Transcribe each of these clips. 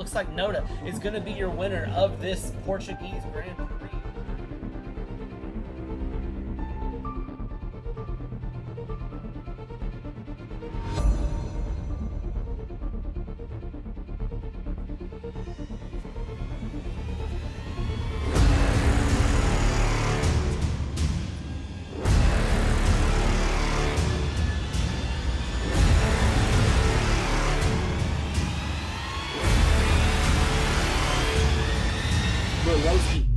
looks like Noda is going to be your winner of this Portuguese Grand Prix.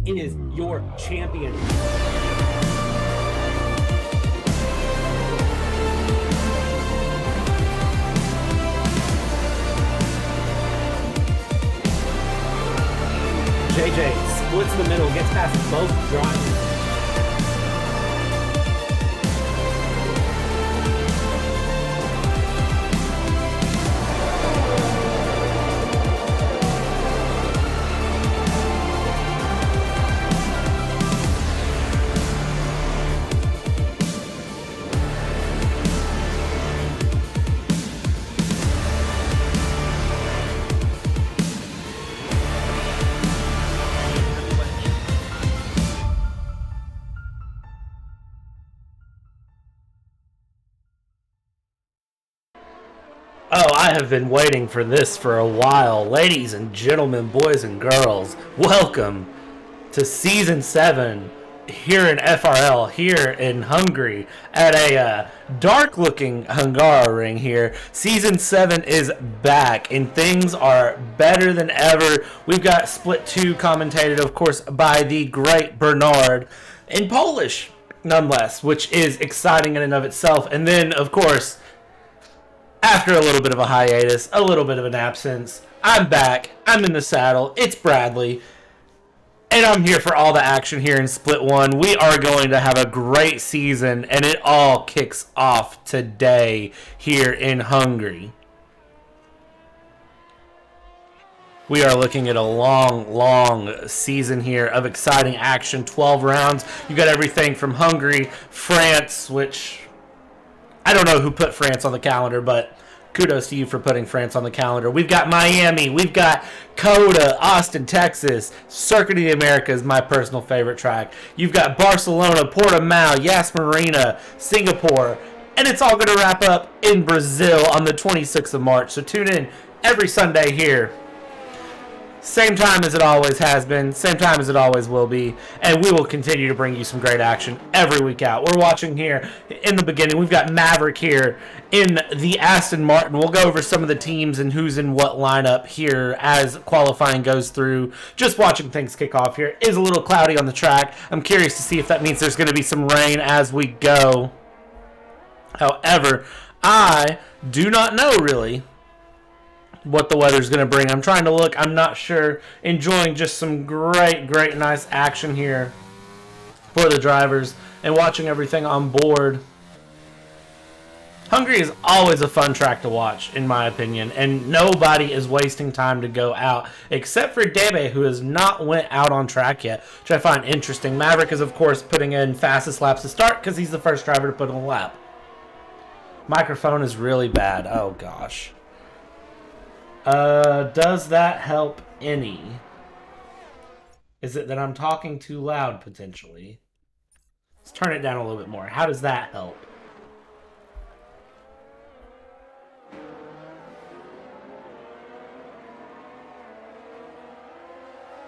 Is your champion. JJ splits the middle, gets past both drivers. Oh, I have been waiting for this for a while. Ladies and gentlemen, boys and girls, welcome to Season 7 here in FRL, here in Hungary, at a dark-looking Hungaroring here. Season 7 is back, and things are better than ever. We've got Split 2 commentated, of course, by the great Bernard, in Polish, nonetheless, which is exciting in and of itself. And then, of course, after a little bit of a hiatus, a little bit of an absence, I'm back. I'm in the saddle. It's Bradley. And I'm here for all the action here in Split 1. We are going to have a great season, and it all kicks off today here in Hungary. We are looking at a long season here of exciting action. 12 rounds. You got everything from Hungary, France, which I don't know who put France on the calendar, but kudos to you for putting France on the calendar. We've got Miami. We've got Coda, Austin, Texas. Circuit of the Americas is my personal favorite track. You've got Barcelona, Portimao, Yas Marina, Singapore. And it's all going to wrap up in Brazil on the 26th of March. So tune in every Sunday here. Same time as it always has been, same time as it always will be, and we will continue to bring you some great action every week out. We're watching here in the beginning. We've got Maverick here in the Aston Martin. We'll go over some of the teams and who's in what lineup here as qualifying goes through. Just watching things kick off here. It is a little cloudy on the track. I'm curious to see if that means there's going to be some rain as we go. However, I do not know really what the weather's going to bring. I'm trying to look. I'm not sure. Enjoying just some great, nice action here for the drivers and watching everything on board. Hungary is always a fun track to watch, in my opinion, and nobody is wasting time to go out, except for Debe, who has not went out on track yet, which I find interesting. Maverick is, of course, putting in fastest laps to start because he's the first driver to put in a lap. Microphone is really bad. Oh, gosh. Does that help any? Is it that I'm talking too loud, potentially? Let's turn it down a little bit more. How does that help?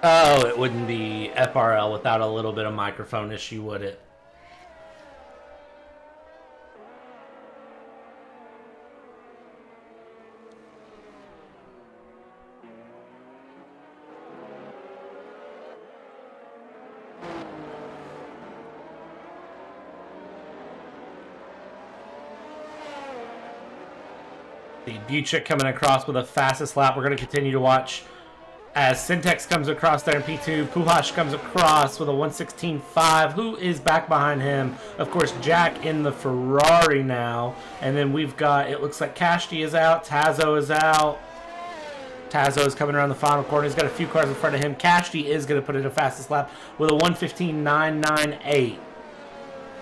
Oh, it wouldn't be FRL without a little bit of microphone issue, would it? The Buchik coming across with the fastest lap. We're going to continue to watch as Syntex comes across there in P2. Puhash comes across with a 1:16.5. Who is back behind him? Of course, Jack in the Ferrari now. And then we've got, it looks like Kashti is out. Tazo is out. Tazo is coming around the final corner. He's got a few cars in front of him. Kashti is going to put in a fastest lap with a 1:15.998,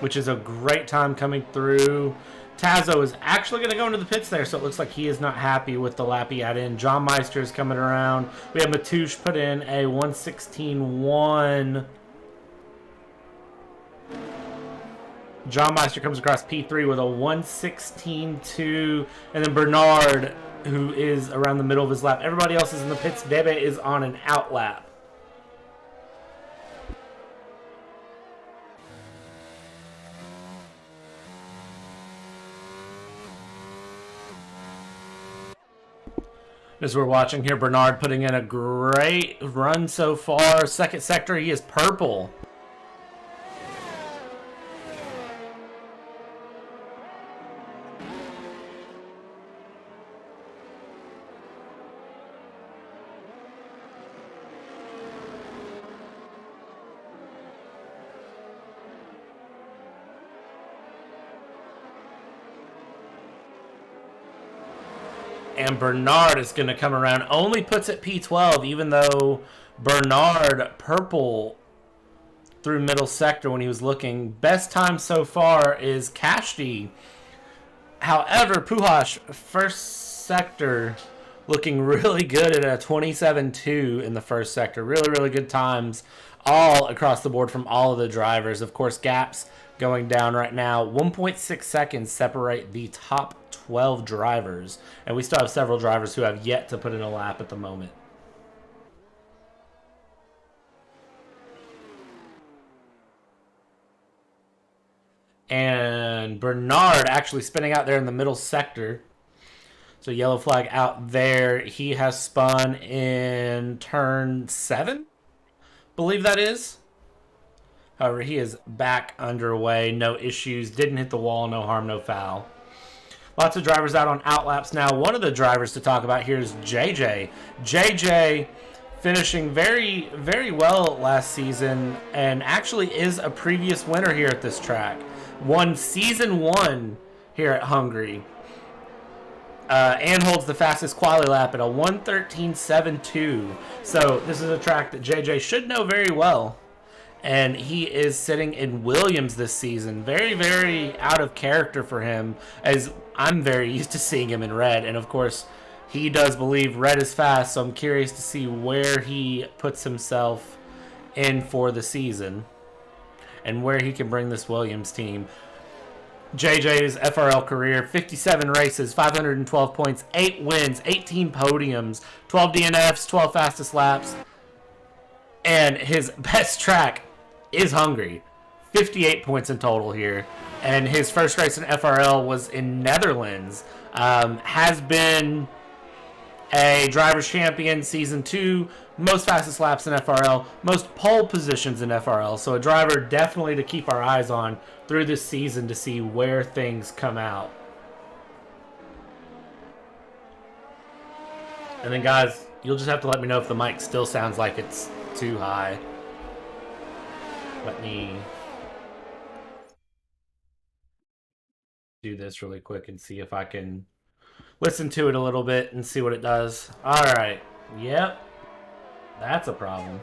which is a great time coming through. Tazo is actually going to go into the pits there, so it looks like he is not happy with the lap he had in. John Meister is coming around. We have Matouche put in a 1:16.1. John Meister comes across P3 with a 1:16.2. And then Bernard, who is around the middle of his lap. Everybody else is in the pits. Bebe is on an out lap. As we're watching here, Bernard putting in a great run so far. Second sector, he is purple. And Bernard is going to come around. Only puts it P12, even though Bernard purple through middle sector when he was looking. Best time so far is Kashti. However, Puhash, first sector, looking really good at a 27.2 in the first sector. Really, really good times all across the board from all of the drivers. Of course, gaps going down right now. 1.6 seconds separate the top 12 drivers. And we still have several drivers who have yet to put in a lap at the moment. And Bernard actually spinning out there in the middle sector. So yellow flag out there. He has spun in turn 7, believe that is. However, he is back underway. No issues. Didn't hit the wall. No harm, no foul. Lots of drivers out on outlaps now. One of the drivers to talk about here is JJ. JJ finishing very, very well last season and actually is a previous winner here at this track. Won season 1 here at Hungary. And holds the fastest quali lap at a 1:13.72. So this is a track that JJ should know very well. And he is sitting in Williams this season. Very, very out of character for him, as I'm very used to seeing him in red. And of course, he does believe red is fast, so I'm curious to see where he puts himself in for the season and where he can bring this Williams team. JJ's FRL career, 57 races, 512 points, 8 wins, 18 podiums, 12 DNFs, 12 fastest laps. And his best track is Hungary. 58 points in total here. And his first race in FRL was in Netherlands. Has been a driver's champion season 2, most fastest laps in FRL, most pole positions in FRL. So a driver definitely to keep our eyes on through this season to see where things come out. And then guys, you'll just have to let me know if the mic still sounds like it's too high. Let me do this really quick and see if I can listen to it a little bit and see what it does. All right. Yep. That's a problem.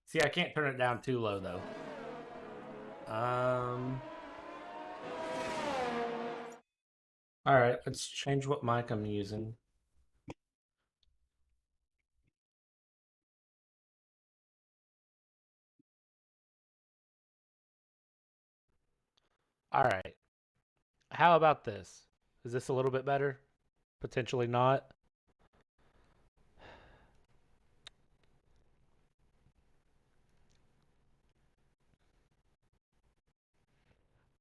See, I can't turn it down too low, though. All right. Let's change what mic I'm using. All right. How about this? Is this a little bit better? Potentially not.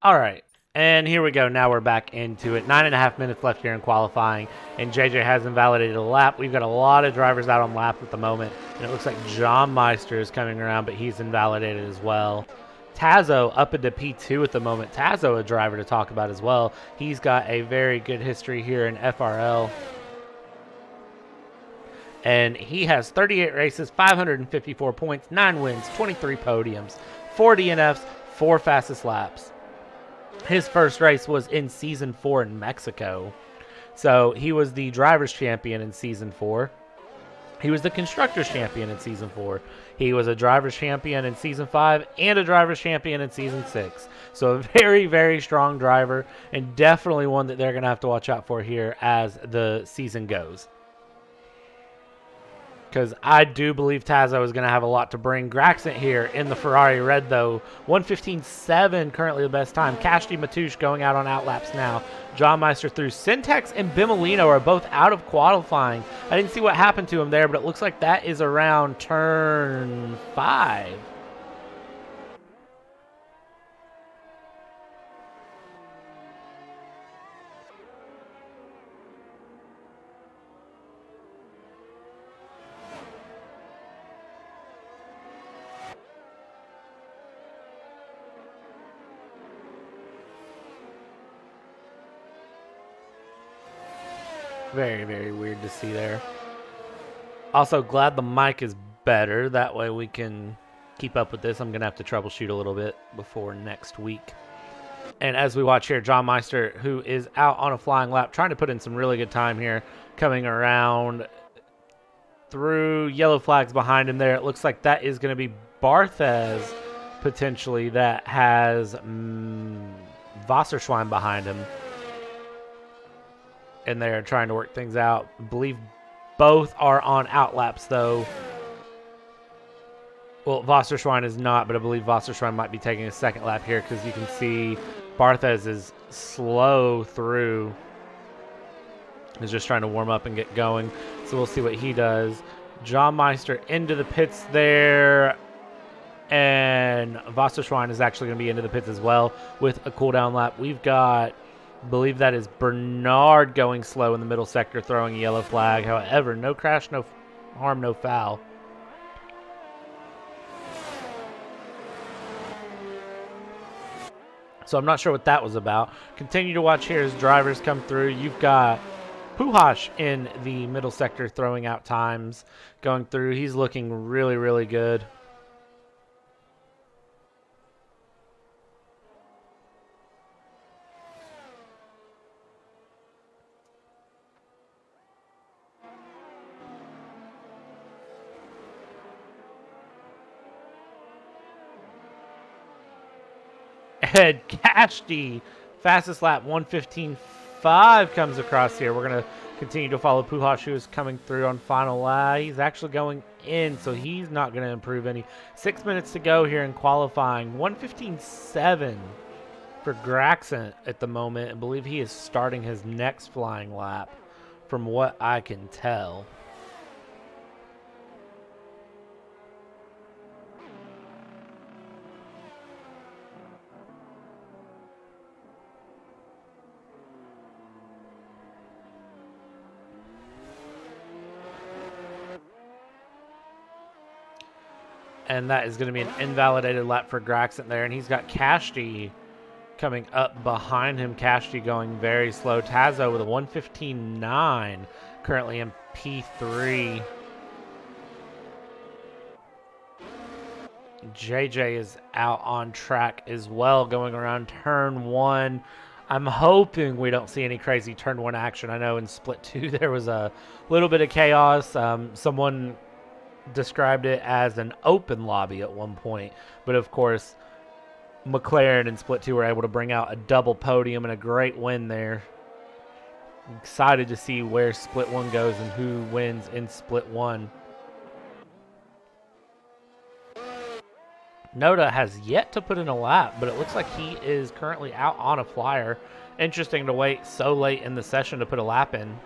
All right. And here we go. Now we're back into it. 9.5 minutes left here in qualifying. And JJ has invalidated a lap. We've got a lot of drivers out on laps at the moment. And it looks like John Meister is coming around, but he's invalidated as well. Tazo up into P2 at the moment. Tazo, a driver to talk about as well. He's got a very good history here in FRL. And he has 38 races, 554 points, 9 wins, 23 podiums, 4 DNFs, 4 fastest laps. His first race was in Season 4 in Mexico. So he was the driver's champion in Season 4. He was the Constructors Champion in Season 4. He was a Drivers Champion in Season 5 and a Drivers Champion in Season 6. So a very, very strong driver, and definitely one that they're going to have to watch out for here as the season goes. Because I do believe Tazo is going to have a lot to bring. Graxent here in the Ferrari red, though. 1:15.7 currently the best time. Kashti Matouche going out on outlaps now. John Meister through. Syntex and Bimolino are both out of qualifying. I didn't see what happened to him there, but it looks like that is around turn 5. Very, very weird to see there. Also, glad the mic is better. That way we can keep up with this. I'm going to have to troubleshoot a little bit before next week. And as we watch here, John Meister, who is out on a flying lap, trying to put in some really good time here, coming around through yellow flags behind him there. It looks like that is going to be Barthez, potentially, that has Wasserschwein behind him. And they're trying to work things out. I believe both are on outlaps, though. Well, Wasserschwein is not, but I believe Wasserschwein might be taking a second lap here because you can see Barthez is slow through. He's just trying to warm up and get going. So we'll see what he does. John Meister into the pits there. And Wasserschwein is actually going to be into the pits as well with a cooldown lap. We've got, I believe that is Bernard going slow in the middle sector, throwing a yellow flag. However, no crash, no harm, no foul. So I'm not sure what that was about. Continue to watch here as drivers come through. You've got Puhash in the middle sector throwing out times, going through. He's looking really, really good. Ed Kashti, fastest lap, 1:15.5 comes across here. We're going to continue to follow Puhash, who is coming through on final lap. He's actually going in, so he's not going to improve any. 6 minutes to go here in qualifying. 1:15.7 for Graxent at the moment. I believe he is starting his next flying lap, from what I can tell. And that is going to be an invalidated lap for Graxent there. And he's got Kashti coming up behind him. Kashti going very slow. Tazo with a 1:15.9 currently in P3. JJ is out on track as well, going around turn 1. I'm hoping we don't see any crazy turn 1 action. I know in split 2 there was a little bit of chaos. Someone described it as an open lobby at one point, but of course McLaren and split 2 were able to bring out a double podium and a great win there. I'm excited to see where split 1 goes and who wins in split 1. Noda has yet to put in a lap, but it looks like he is currently out on a flyer. Interesting to wait so late in the session to put a lap in.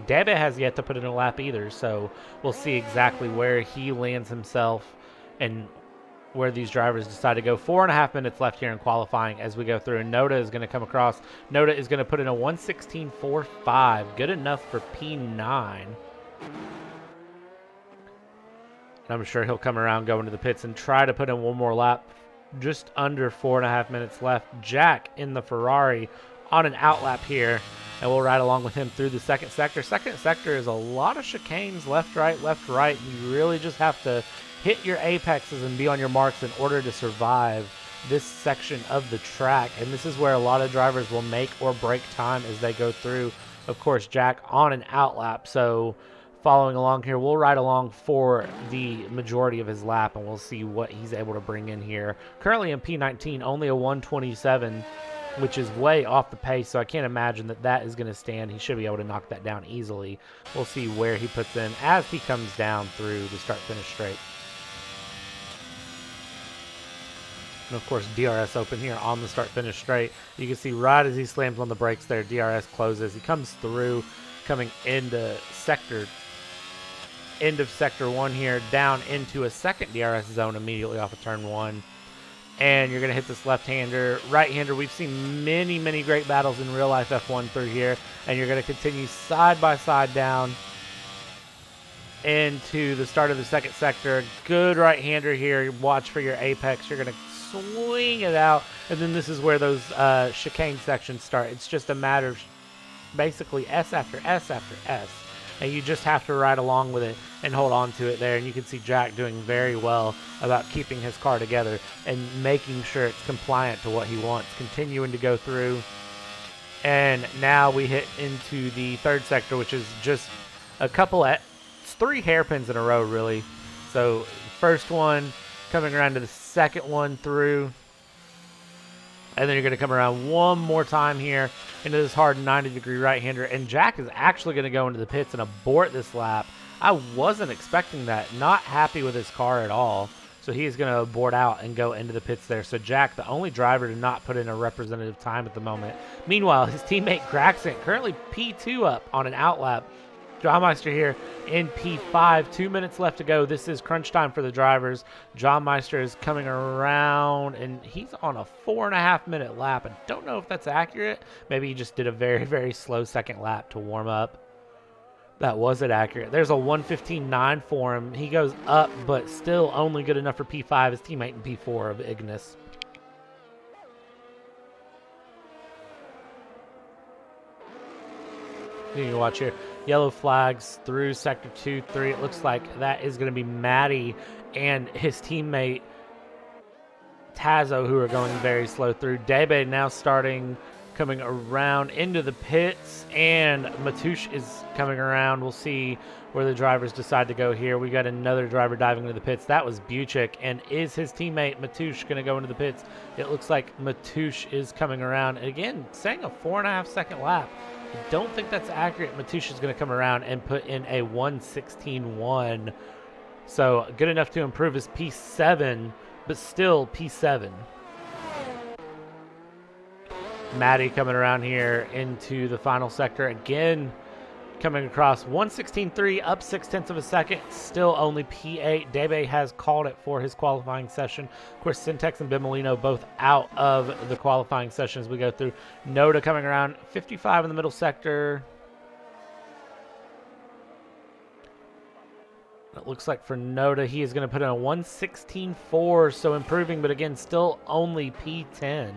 Debe has yet to put in a lap either, so we'll see exactly where he lands himself and where these drivers decide to go. 4.5 minutes left here in qualifying as we go through, and Noda is going to come across. Noda is going to put in a 1:16.45, good enough for P9. And I'm sure he'll come around, go into the pits, and try to put in one more lap. Just under 4.5 minutes left. Jack in the Ferrari on an outlap here, and we'll ride along with him through the second sector. Second sector is a lot of chicanes, left, right, left, right. You really just have to hit your apexes and be on your marks in order to survive this section of the track. And this is where a lot of drivers will make or break time as they go through. Of course, Jack on an outlap, so following along here. We'll ride along for the majority of his lap, and we'll see what he's able to bring in here. Currently in P19, only a 127, which is way off the pace, so I can't imagine that that is going to stand. He should be able to knock that down easily. We'll see where he puts in as he comes down through the start-finish straight. And of course, DRS open here on the start-finish straight. You can see right as he slams on the brakes there, DRS closes. He comes through, coming into end of sector 1 here, down into a second DRS zone immediately off of turn 1. And you're going to hit this left-hander, right-hander. We've seen many, many great battles in real-life F1 through here. And you're going to continue side-by-side down into the start of the second sector. Good right-hander here. Watch for your apex. You're going to swing it out. And then this is where those chicane sections start. It's just a matter of basically S after S after S. And you just have to ride along with it and hold on to it there. And you can see Jack doing very well about keeping his car together and making sure it's compliant to what he wants. Continuing to go through. And now we hit into the third sector, which is just a couple at 3 hairpins in a row, really. So first one coming around to the second one through. And then you're going to come around one more time here into this hard 90-degree right-hander. And Jack is actually going to go into the pits and abort this lap. I wasn't expecting that. Not happy with his car at all. So he is going to abort out and go into the pits there. So Jack, the only driver to not put in a representative time at the moment. Meanwhile, his teammate Graxent, currently P2 up on an outlap. John Meister here in P5. 2 minutes left to go. This is crunch time for the drivers. John Meister is coming around, and he's on a 4.5-minute lap. I don't know if that's accurate. Maybe he just did a very, very slow second lap to warm up. That wasn't accurate. There's a 1:15.9 for him. He goes up, but still only good enough for P5. His teammate in P4 of Ignis. You can watch here. Yellow flags through sector 2, 3. It looks like that is going to be Matty and his teammate Tazo, who are going very slow through. Debe now starting, coming around into the pits, and Matoush is coming around. We'll see where the drivers decide to go here. We got another driver diving into the pits. That was Buchik, and is his teammate Matoush going to go into the pits? It looks like Matoush is coming around. And again, saying a 4.5-second lap. I don't think that's accurate. Matoush is going to come around and put in a 1:16.1. So good enough to improve his P7, but still P7. Matty coming around here into the final sector again, coming across 1:16.3, up 0.6 of a second, still only P8. Debe has called it for his qualifying session. Of course, Syntex and Bimolino both out of the qualifying session as we go through. Noda coming around 55 in the middle sector. It looks like for Noda, he is going to put in a 1:16.4, so improving, but again, still only P10.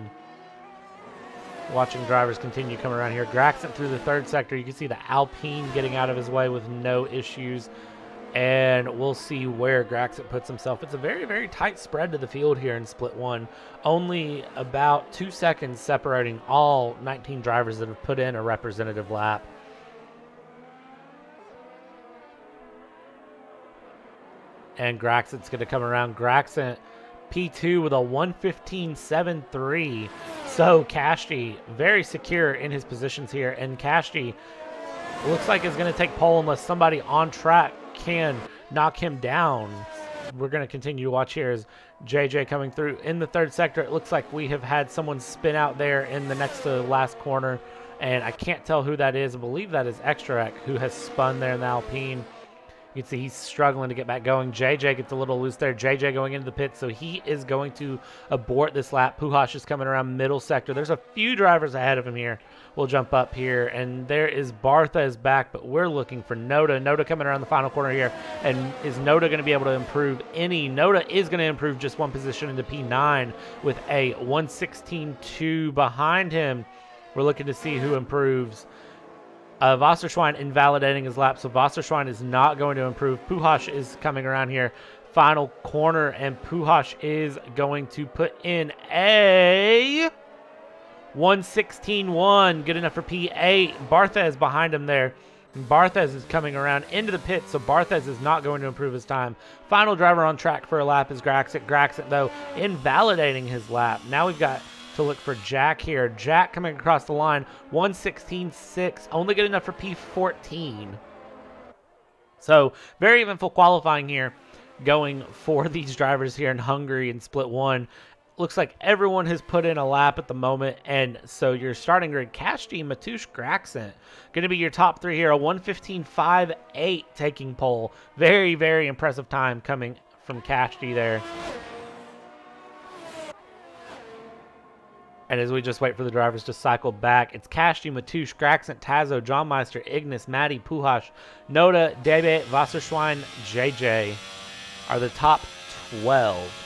Watching drivers continue coming around here. Graxent through the third sector. You can see the Alpine getting out of his way with no issues. And we'll see where Graxent puts himself. It's a very, very tight spread to the field here in split 1. Only about 2 seconds separating all 19 drivers that have put in a representative lap. And Graxent's going to come around. Graxent P2 with a 1:15.73. So Kashti very secure in his positions here, and Kashti looks like is going to take pole unless somebody on track can knock him down. We're going to continue to watch here as JJ coming through in the third sector. It looks like we have had someone spin out there in the next to the last corner, and I can't tell who that is. I believe that is Extrac who has spun there in the Alpine. You can see he's struggling to get back going. JJ gets a little loose there. JJ going into the pit, so he is going to abort this lap. Puhash is coming around middle sector. There's a few drivers ahead of him here. We'll jump up here, and there is Bartha is back, but we're looking for Noda. Noda coming around the final corner here, and is Noda going to be able to improve any? Noda is going to improve just one position into P9 with a 1:16.2 behind him. We're looking to see who improves. Wasserschwein invalidating his lap, so Wasserschwein is not going to improve. Puhash is coming around here. Final corner, and Puhash is going to put in a 1:16.1. Good enough for P8. Bartha is behind him there. Barthez is coming around into the pit, so Barthez is not going to improve his time. Final driver on track for a lap is Graxit. Graxit, though, invalidating his lap. Now we've got to look for Jack here. Jack coming across the line, 1:16.6, only good enough for P14. So very eventful qualifying here going for these drivers here in Hungary in split one. Looks like everyone has put in a lap at the moment, and so your starting grid, Kashti, Matush, Graxent, going to be your top three here. A 1:15.58 taking pole. Very, very impressive time coming from Kashti there. And as we just wait for the drivers to cycle back, it's Kashti, Matush, Graxent, Tazo, John Meister, Ignis, Maddie, Puhash, Noda, Debe, Wasserschwein, JJ are the top 12.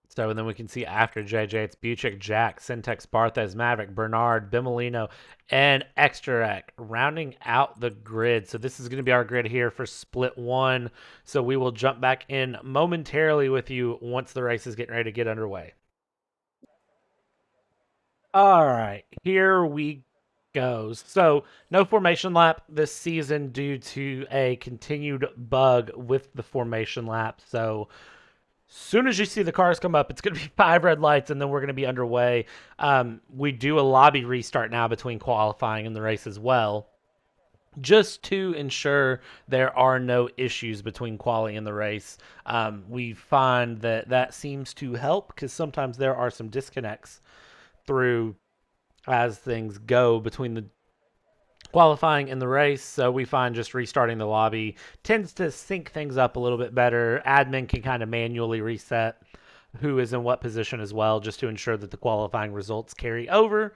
So, and then we can see after JJ, it's Buchik, Jack, Syntex, Barthez, Maverick, Bernard, Bimolino, and Extraec rounding out the grid. So this is going to be our grid here for split one. So we will jump back in momentarily with you once the race is getting ready to get underway. All right, here we go. So no formation lap this season due to a continued bug with the formation lap. So soon as you see the cars come up, it's going to be 5 red lights, and then we're going to be underway. We do a lobby restart now between qualifying and the race as well, just to ensure there are no issues between quali and the race. We find that seems to help because sometimes there are some disconnects through as things go between the qualifying in the race, so we find just restarting the lobby tends to sync things up a little bit better. Admin can kind of manually reset who is in what position as well, just to ensure that the qualifying results carry over,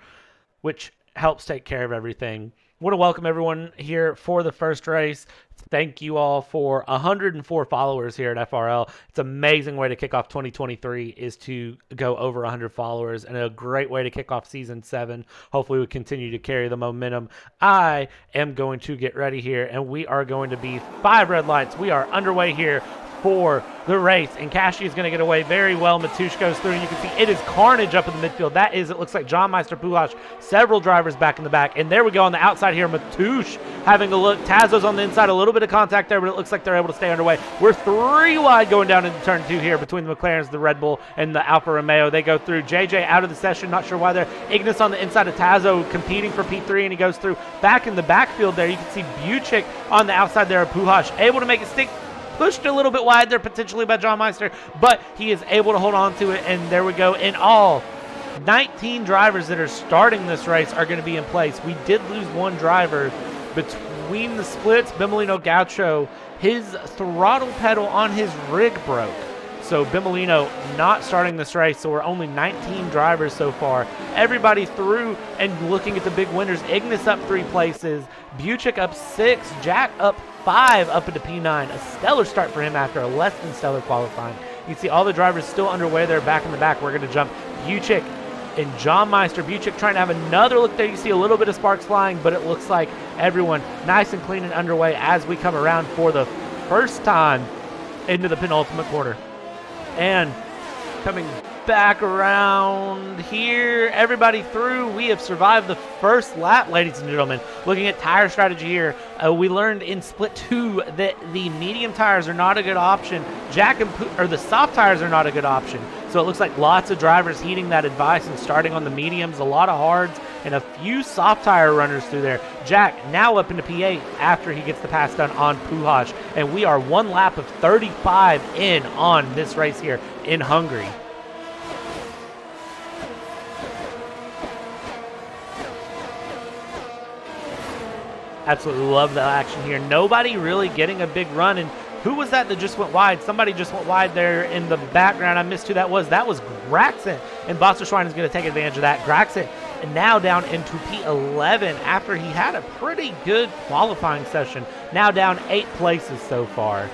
which helps take care of everything. I want to welcome everyone here for the first race. Thank you all for 104 followers here at FRL. It's an amazing way to kick off 2023 is to go over 100 followers, and a great way to kick off season 7. Hopefully we continue to carry the momentum. I am going to get ready here, and we are going to be 5 red lights. We are underway here for the race, and Kashti is going to get away very well. Matush goes through, and you can see it is carnage up in the midfield. That is, it looks like John Meister, Puhash, several drivers back in the back, and there we go on the outside here. Matush having a look. Tazo's on the inside, a little bit of contact there, but it looks like they're able to stay underway. We're 3 wide going down into turn 2 here between the McLarens, the Red Bull, and the Alfa Romeo. They go through. JJ out of the session, not sure why they're. Ignis on the inside of Tazo competing for P3, and he goes through. Back in the backfield there, you can see Buchik on the outside there of Puhash, able to make it stick. Pushed a little bit wide there potentially by John Meister, but he is able to hold on to it, and there we go. In all, 19 drivers that are starting this race are going to be in place. We did lose 1 driver between the splits. Bimolino Gaucho, his throttle pedal on his rig broke. So Bimolino not starting this race, so we're only 19 drivers so far. Everybody through and looking at the big winners. Ignis up 3 places, Buchik up 6, Jack up 5 up into P9. A stellar start for him after a less than stellar qualifying. You can see all the drivers still underway there back in the back. We're going to jump Buchik and John Meister. Buchik trying to have another look there. You see a little bit of sparks flying, but it looks like everyone nice and clean and underway as we come around for the first time into the penultimate quarter. And coming back around here, everybody through. We have survived the first lap, ladies and gentlemen. Looking at tire strategy here, we learned in split 2 that the medium tires are not a good option. The soft tires are not a good option. So it looks like lots of drivers heeding that advice and starting on the mediums, a lot of hards, and a few soft tire runners through there. Jack now up into P8 after he gets the pass done on Puhash, and we are 1 lap of 35 in on this race here in Hungary. Absolutely love the action here. Nobody really getting a big run. And who was that just went wide? Somebody just went wide there in the background. I missed who that was. That was Graxent. And Wasserschwein is going to take advantage of that. Graxent now down into P11 after he had a pretty good qualifying session. Now down 8 places so far.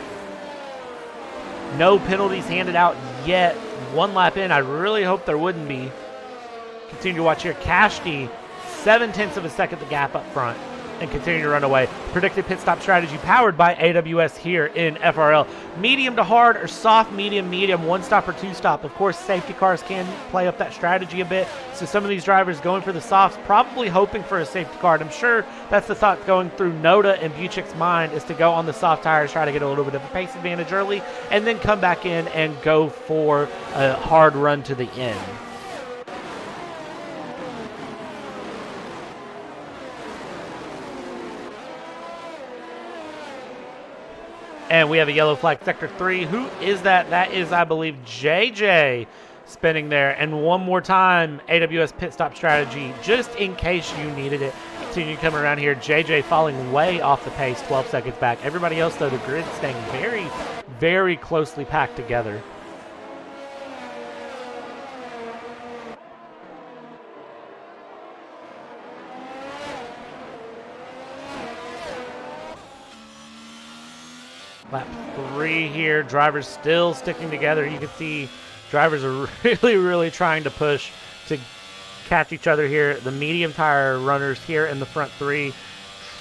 No penalties handed out yet. 1 lap in. I really hope there wouldn't be. Continue to watch here. Kashti, 0.7 of a second the gap up front. and continue to run away. Predicted pit stop strategy powered by AWS here in FRL. Medium to hard or soft, medium, medium, one stop or two stop. Of course, safety cars can play up that strategy a bit. So some of these drivers going for the softs, probably hoping for a safety car. And I'm sure that's the thought going through Noda and Buchik's mind, is to go on the soft tires, try to get a little bit of a pace advantage early, and then come back in and go for a hard run to the end. And we have a yellow flag, sector 3. Who is that? That is, I believe, JJ spinning there. And one more time, AWS pit stop strategy, just in case you needed it. Continue coming around here. JJ falling way off the pace, 12 seconds back. Everybody else, though, the grid staying very, very closely packed together. Lap 3 here. Drivers still sticking together. You can see drivers are really, really trying to push to catch each other here. The medium tire runners here in the front 3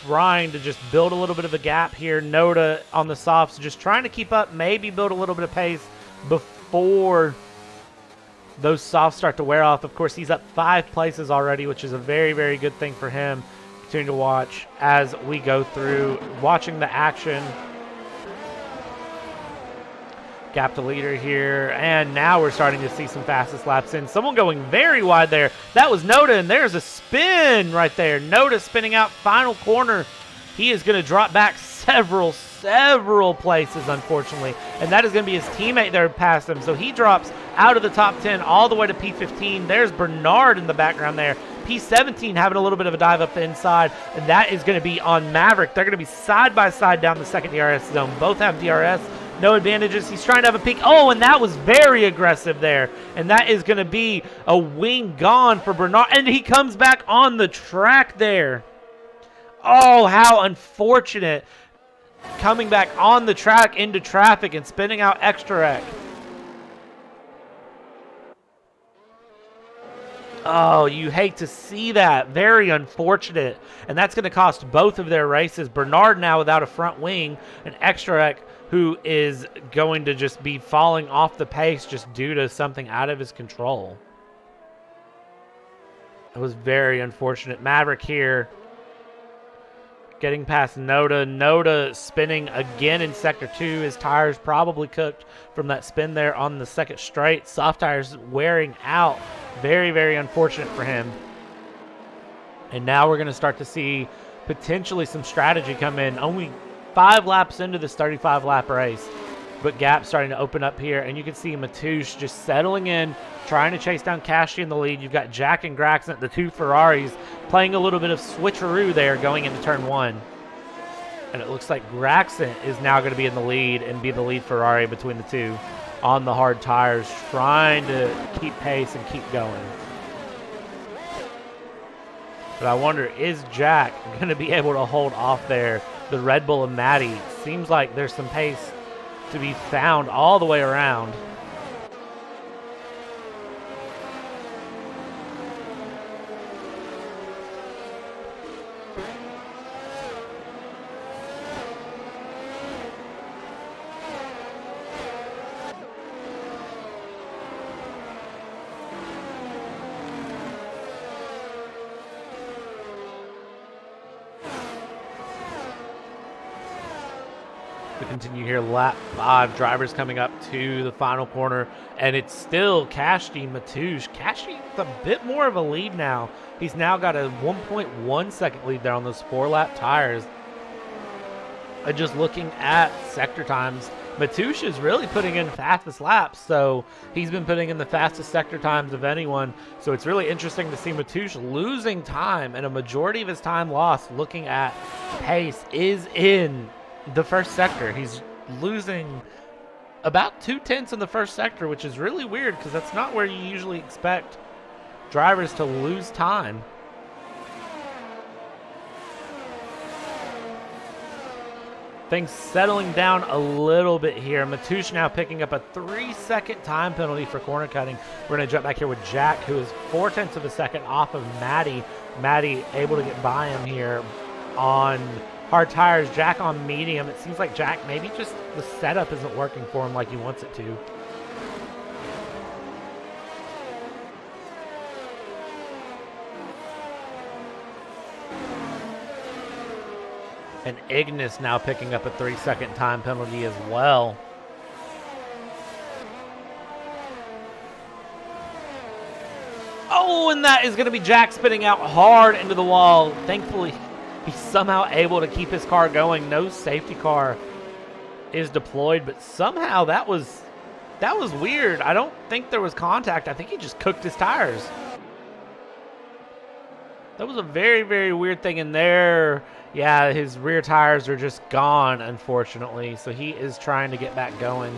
trying to just build a little bit of a gap here. Noda on the softs just trying to keep up, maybe build a little bit of pace before those softs start to wear off. Of course, he's up 5 places already, which is a very, very good thing for him. Continue to watch as we go through, watching the action. Gap to leader here, and now we're starting to see some fastest laps in. Someone going very wide there. That was Noda, and there's a spin right there. Noda spinning out final corner. He is going to drop back several places, unfortunately, and that is going to be his teammate there past him. So he drops out of the top 10 all the way to P15. There's Bernard in the background there. P17 having a little bit of a dive up the inside, and that is going to be on Maverick. They're going to be side by side down the second DRS zone. Both have DRS. No advantages. He's trying to have a peek. Oh, and that was very aggressive there. And that is going to be a wing gone for Bernard. And he comes back on the track there. Oh, how unfortunate. Coming back on the track into traffic and spinning out extra wreck. Oh, you hate to see that. Very unfortunate. And that's going to cost both of their races. Bernard now without a front wing, and extra wreck, who is going to just be falling off the pace just due to something out of his control. It was very unfortunate. Maverick here getting past Noda. Noda spinning again in sector 2. His tires probably cooked from that spin there on the second straight. Soft tires wearing out. Very, very unfortunate for him. And now we're going to start to see potentially some strategy come in. Only 5 laps into this 35-lap race, but gap starting to open up here, and you can see Matoush just settling in, trying to chase down Kashi in the lead. You've got Jack and Graxon, the 2 Ferraris, playing a little bit of switcheroo there going into turn 1. And it looks like Graxon is now going to be in the lead and be the lead Ferrari between the 2 on the hard tires, trying to keep pace and keep going. But I wonder, is Jack going to be able to hold off there? The Red Bull and Maddie. Seems like there's some pace to be found all the way around. We continue here, lap 5. Drivers coming up to the final corner, and it's still Kashi, Matoush. Kashi with a bit more of a lead now. He's now got a 1.1 second lead there on those 4-lap tires. And just looking at sector times, Matoush is really putting in fastest laps, so he's been putting in the fastest sector times of anyone. So it's really interesting to see Matoush losing time, and a majority of his time lost looking at pace is in the first sector. He's losing about 2/10 in the first sector, which is really weird because that's not where you usually expect drivers to lose time. Things settling down a little bit here. Matoush now picking up a 3-second time penalty for corner cutting. We're going to jump back here with Jack, who is 0.4 of a second off of Maddie. Maddie able to get by him here. on hard tires, Jack on medium. It seems like Jack maybe just the setup isn't working for him like he wants it to. And Ignis now picking up a 3-second time penalty as well. Oh, and that is going to be Jack spinning out hard into the wall. Thankfully, he's somehow able to keep his car going. No safety car is deployed, but somehow that was weird. I don't think there was contact. I think he just cooked his tires. That was a very, very weird thing in there. Yeah, his rear tires are just gone, unfortunately. So he is trying to get back going.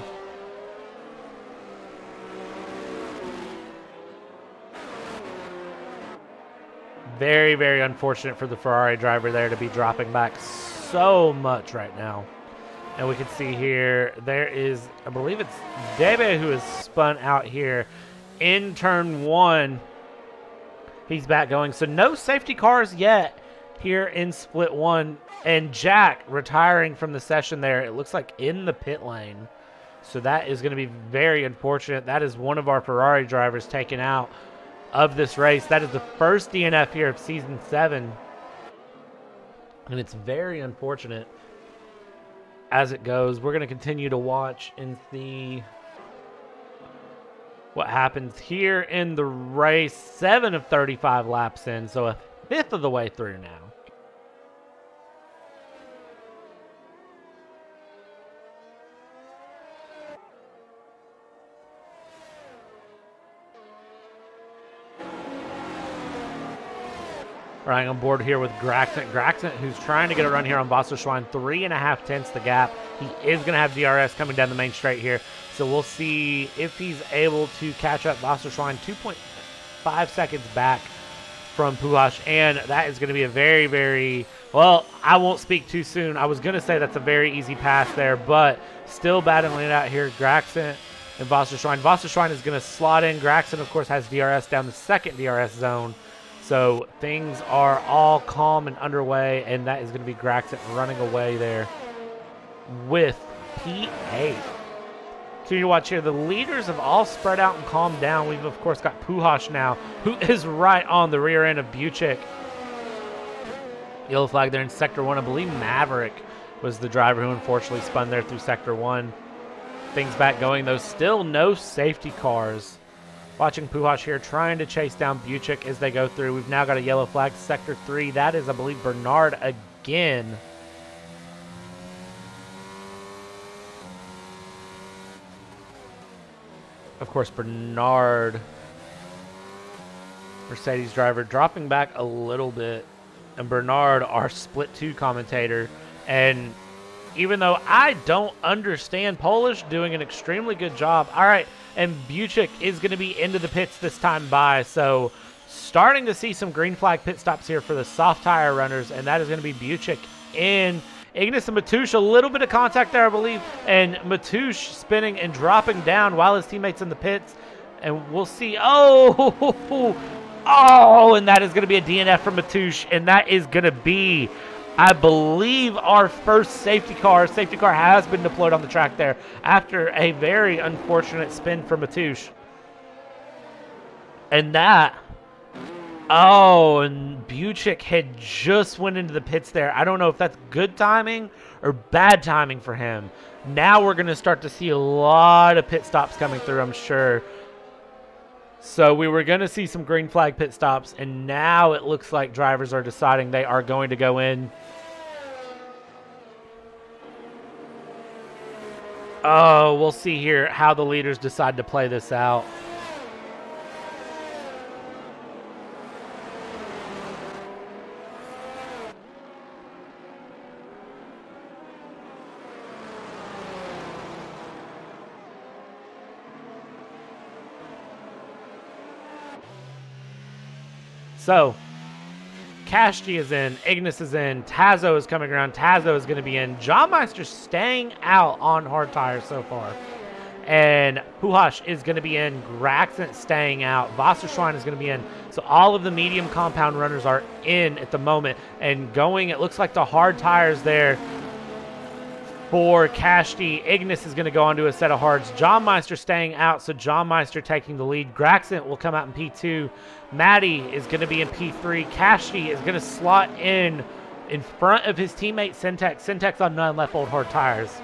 Very, very unfortunate for the Ferrari driver there to be dropping back so much right now. And we can see here, there is, I believe it's Debe who is spun out here in turn 1. He's back going. So no safety cars yet here in split 1. And Jack retiring from the session there, it looks like in the pit lane. So that is going to be very unfortunate. That is one of our Ferrari drivers taken out of this race. That is the first DNF here of season 7. And it's very unfortunate as it goes. We're going to continue to watch and see what happens here in the race. 7 of 35 laps in, so a fifth of the way through now. Riding on board here with Graxent. Graxent, who's trying to get a run here on Wasserschwein. 3.5 tenths the gap. He is going to have DRS coming down the main straight here. So we'll see if he's able to catch up Wasserschwein. 2.5 seconds back from Puhash. And that is going to be a very, very, well, I won't speak too soon. I was going to say that's a very easy pass there, but still battling it out here. Graxent and Wasserschwein. Wasserschwein is going to slot in. Graxent, of course, has DRS down the second DRS zone. So things are all calm and underway, and that is going to be Graxent running away there with P8. So you watch here, the leaders have all spread out and calmed down. We've, of course, got Puhash now, who is right on the rear end of Buchik. Yellow flag there in Sector 1. I believe Maverick was the driver who unfortunately spun there through Sector 1. Things back going, though. Still no safety cars. Watching Puhash here trying to chase down Buchik as they go through. We've now got a yellow flag, Sector 3. That is, I believe, Bernard again. Of course, Bernard, Mercedes driver, dropping back a little bit. And Bernard, our split 2 commentator. And even though I don't understand Polish, doing an extremely good job. All right, and Buchik is going to be into the pits this time by. So starting to see some green flag pit stops here for the soft tire runners. And that is going to be Buchik in. Ignis and Matoush, a little bit of contact there, I believe. And Matoush spinning and dropping down while his teammate's in the pits. And we'll see. Oh, and that is going to be a DNF from Matoush. And that is going to be, I believe, our first safety car. Safety car has been deployed on the track there after a very unfortunate spin for Matoush. And that, and Buchik had just went into the pits there. I don't know if that's good timing or bad timing for him. Now we're going to start to see a lot of pit stops coming through, I'm sure. So we were going to see some green flag pit stops, and now it looks like drivers are deciding they are going to go in. Oh, we'll see here how the leaders decide to play this out. So, Kashti is in, Ignis is in, Tazo is coming around, Tazo is going to be in. John Meister's staying out on hard tires so far. and Puhash is going to be in. Graxent staying out. Wasserschwein is going to be in. So all of the medium compound runners are in at the moment. And going, it looks like the hard tires there for Kashti. Ignis is going to go onto a set of hards. John Meister staying out, so John Meister taking the lead. Graxent will come out in P2. Maddie is going to be in P3. Kashti is going to slot in front of his teammate Syntex. Syntex on none, left old hard tires.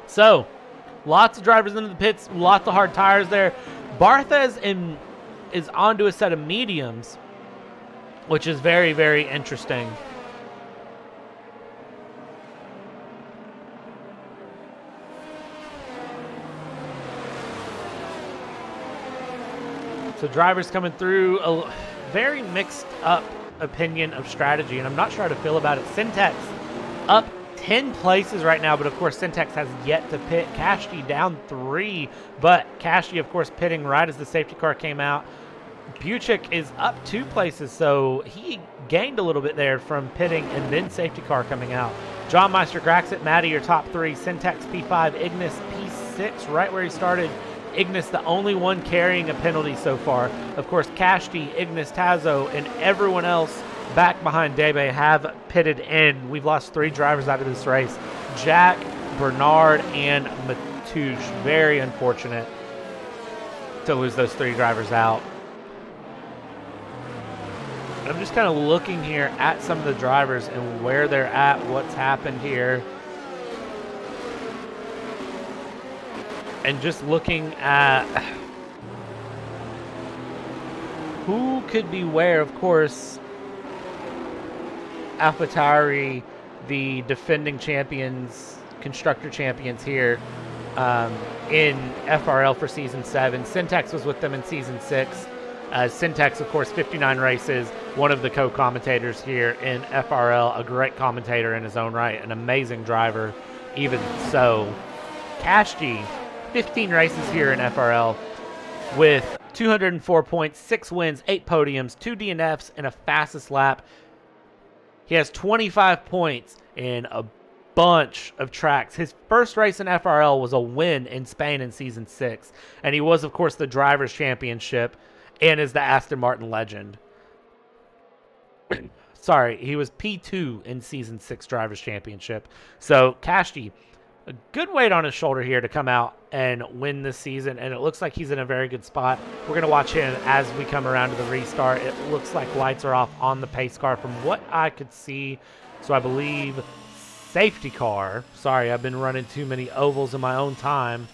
So, lots of drivers into the pits, lots of hard tires there. Barthez is onto a set of mediums, which is very, very interesting. So drivers coming through, a very mixed up opinion of strategy, and I'm not sure how to feel about it. Syntex up 10 places right now, but of course Syntex has yet to pit. Kashti down 3, but Kashti, of course, pitting right as the safety car came out. Buchik is up 2 places, so he gained a little bit there from pitting and then safety car coming out. John Meister, Graxit, Maddie, your top 3. Syntex P5, Ignis P6, right where he started. Ignis, the only one carrying a penalty so far. Of course, Kashti, Ignis, Tazo, and everyone else back behind Debe have pitted in. We've lost 3 drivers out of this race. Jack, Bernard, and Matouche. Very unfortunate to lose those 3 drivers out. I'm just kind of looking here at some of the drivers and where they're at, what's happened here. And just looking at who could be where. Of course, AlphaTauri, the defending champions, constructor champions here in FRL for Season 7. Syntex was with them in Season 6. Syntex, of course, 59 races, one of the co-commentators here in FRL, a great commentator in his own right, an amazing driver even so. Kashti, 15 races here in FRL with 204 points, 6 wins, 8 podiums, 2 DNFs, and a fastest lap. He has 25 points in a bunch of tracks. His first race in FRL was a win in Spain in Season 6, and he was, of course, the Drivers' Championship and is the Aston Martin legend. Sorry, he was P2 in Season 6 Drivers' Championship. So, Kashti, a good weight on his shoulder here to come out and win this season, and it looks like he's in a very good spot. We're going to watch him as we come around to the restart. It looks like lights are off on the pace car from what I could see. So I believe safety car. Sorry, I've been running too many ovals in my own time.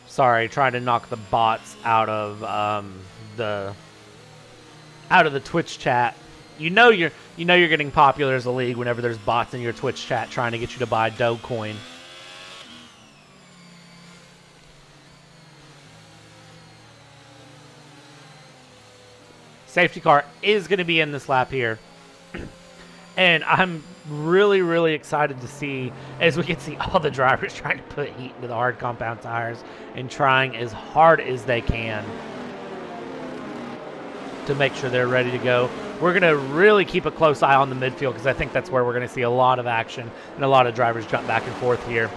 Sorry, trying to knock the bots out of the Twitch chat. You know you're getting popular as a league whenever there's bots in your Twitch chat trying to get you to buy Dogecoin. Safety car is going to be in this lap here. And I'm really, really excited to see, as we can see all the drivers trying to put heat into the hard compound tires and trying as hard as they can to make sure they're ready to go. We're going to really keep a close eye on the midfield because I think that's where we're going to see a lot of action and a lot of drivers jump back and forth here.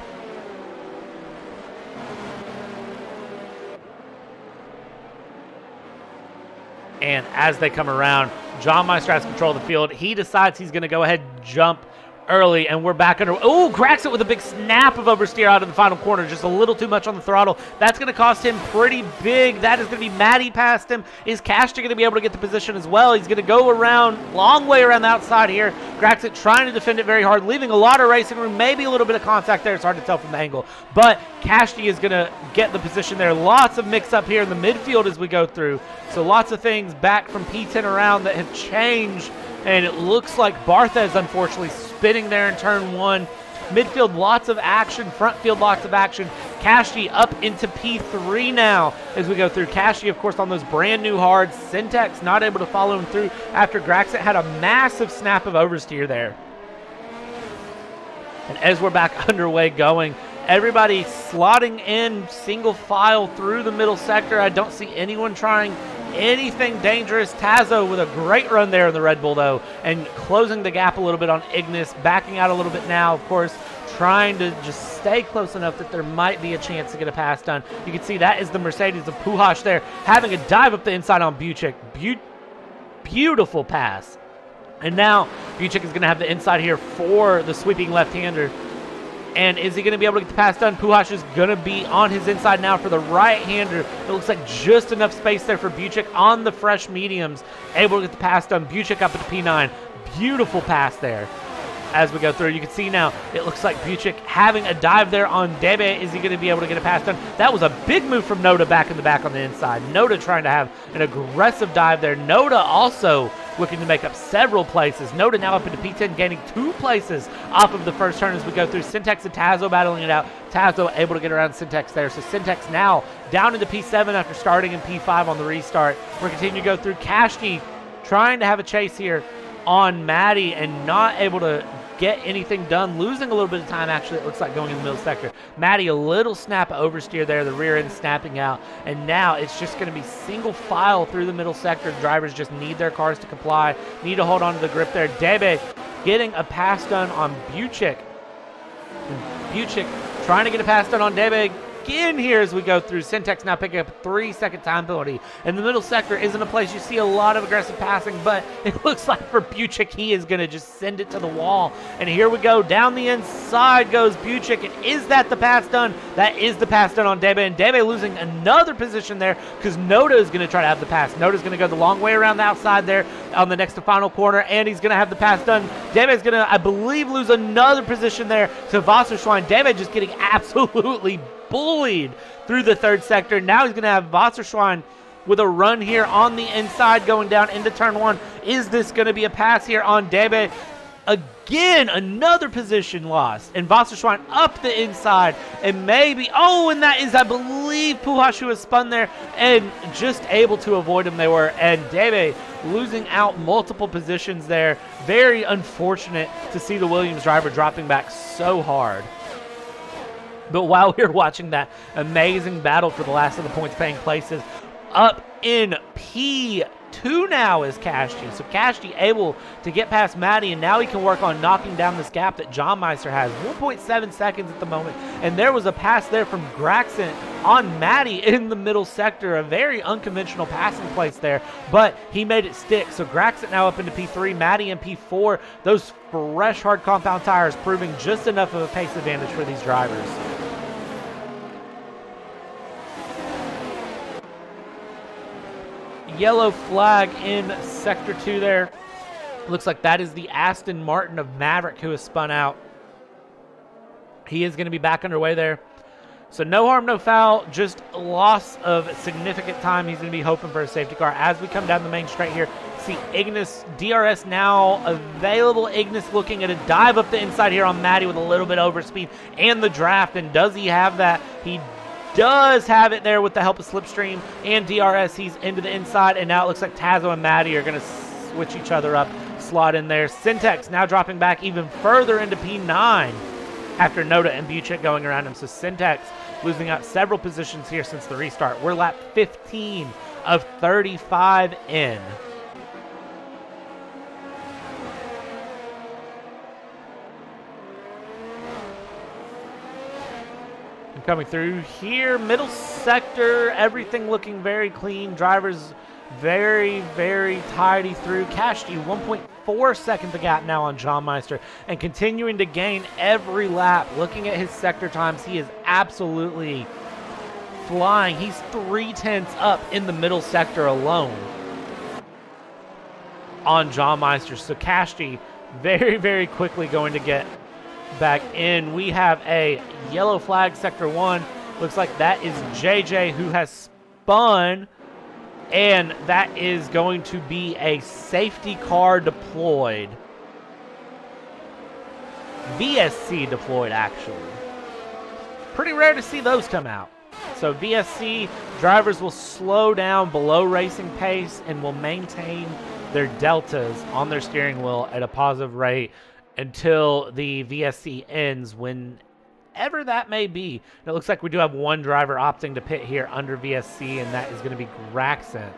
And as they come around, John Meister has control of the field. He decides he's going to go ahead and jump early, and we're back under. Oh, cracks it with a big snap of oversteer out of the final corner. Just a little too much on the throttle. That's going to cost him pretty big. That is going to be Maddie past him. Is Kashti going to be able to get the position as well? He's going to go around, long way around the outside here. Graxit trying to defend it very hard, leaving a lot of racing room. Maybe a little bit of contact there. It's hard to tell from the angle. But Kashti is going to get the position there. Lots of mix-up here in the midfield as we go through. So lots of things back from P10 around that have changed. And it looks like Barthez, unfortunately, spinning there in turn 1. Midfield, lots of action. Front field, lots of action. Kashti up into P3 now as we go through. Kashti, of course, on those brand new hards. Syntex not able to follow him through after Graxit had a massive snap of oversteer there. And as we're back underway going, everybody slotting in single file through the middle sector. I don't see anyone trying anything dangerous. Tazo with a great run there in the Red Bull, though, and closing the gap a little bit on Ignis, backing out a little bit now, of course, trying to just stay close enough that there might be a chance to get a pass done. You can see that is the Mercedes of Puhash there, having a dive up the inside on Buchik. Beautiful pass. And now Buchik is going to have the inside here for the sweeping left-hander. And is he going to be able to get the pass done? Puhash is going to be on his inside now for the right-hander. It looks like just enough space there for Buchik on the fresh mediums. Able to get the pass done. Buchik up at the P9. Beautiful pass there. As we go through, you can see now, it looks like Buchik having a dive there on Debe. Is he going to be able to get a pass done? That was a big move from Noda back in the back on the inside. Noda trying to have an aggressive dive there. Noda also looking to make up several places. Noda now up into P10, gaining 2 places off of the first turn as we go through. Syntax and Tazo battling it out. Tazo able to get around Syntax there. So Syntax now down into P7 after starting in P5 on the restart. We're continuing to go through. Kashti trying to have a chase here on Maddie and not able to get anything done, losing a little bit of time actually, it looks like, going in the middle sector. Maddie a little snap oversteer there, the rear end snapping out, and now it's just going to be single file through the middle sector. Drivers just need their cars to comply, need to hold on to the grip there. Debe getting a pass done on Buchik. Buchik trying to get a pass done on Debe again here as we go through. Syntax now picking up a 3-second time penalty. And the middle sector isn't a place you see a lot of aggressive passing, but it looks like for Buchik, he is going to just send it to the wall. And here we go. Down the inside goes Buchik. And is that the pass done? That is the pass done on Debe. And Debe losing another position there because Noda is going to try to have the pass. Noda's going to go the long way around the outside there on the next to final corner, and he's going to have the pass done. Debe is going to, I believe, lose another position there to Wasserschwein. Debe just getting absolutely bullied through the third sector. Now he's going to have Wasserschwein with a run here on the inside going down into turn 1. Is this going to be a pass here on Debe? Again, another position lost. And Wasserschwein up the inside. And maybe, and that is, I believe, Puhash who has spun there and just able to avoid him they were. And Debe losing out multiple positions there. Very unfortunate to see the Williams driver dropping back so hard. But while we were watching that amazing battle for the last of the points-paying places, up in P2 now is Kashti. So Kashti able to get past Maddie, and now he can work on knocking down this gap that John Meister has. 1.7 seconds at the moment. And there was a pass there from Graxon on Maddie in the middle sector. A very unconventional passing place there, but he made it stick. So Graxon now up into P3, Maddie in P4. Those fresh hard compound tires proving just enough of a pace advantage for these drivers. Yellow flag in sector 2 there. Looks like that is the Aston Martin of Maverick who has spun out. He is going to be back underway there. So no harm, no foul, just loss of significant time. He's going to be hoping for a safety car. As we come down the main straight here, see Ignis, DRS now available. Ignis looking at a dive up the inside here on Maddie with a little bit overspeed and the draft. And does he have that? He does have it there with the help of Slipstream and DRS. He's into the inside, and now it looks like Tazo and Maddie are going to switch each other up, slot in there. Syntax now dropping back even further into P9 after Noda and Buchik going around him. So Syntax losing out several positions here since the restart. We're lap 15 of 35 in. Coming through here, middle sector, everything looking very clean. Drivers very, very tidy through. Kashti 1.4 seconds the gap now on John Meister and continuing to gain every lap. Looking at his sector times, he is absolutely flying. He's 0.3 up in the middle sector alone on John Meister. So Kashti very, very quickly going to get back in. We have a yellow flag sector 1. Looks like that is JJ who has spun, and that is going to be a safety car deployed. VSC deployed, actually. Pretty rare to see those come out. So VSC drivers will slow down below racing pace and will maintain their deltas on their steering wheel at a positive rate. until the VSC ends, whenever that may be. And it looks like we do have one driver opting to pit here under VSC, and that is going to be Graxent.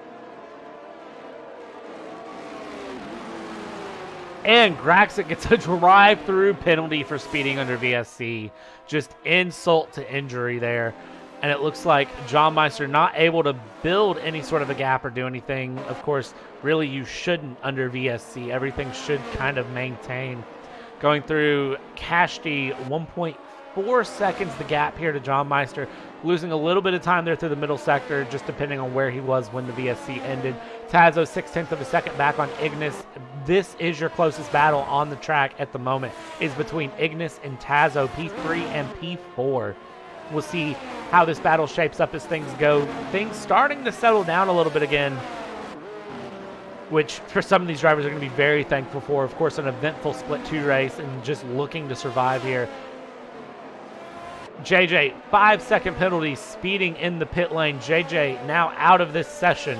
And Graxent gets a drive-through penalty for speeding under VSC. Just insult to injury there. And it looks like John Meister not able to build any sort of a gap or do anything. Of course, really you shouldn't under VSC. Everything should kind of maintain. Going through Kashti, 1.4 seconds the gap here to John Meister. Losing a little bit of time there through the middle sector, just depending on where he was when the VSC ended. Tazo, 0.6 of a second back on Ignis. This is your closest battle on the track at the moment, is between Ignis and Tazo, P3 and P4. We'll see how this battle shapes up as things go. Things starting to settle down a little bit again, which for some of these drivers are going to be very thankful for. Of course, an eventful split 2 race and just looking to survive here. JJ, 5-second penalty, speeding in the pit lane. JJ now out of this session.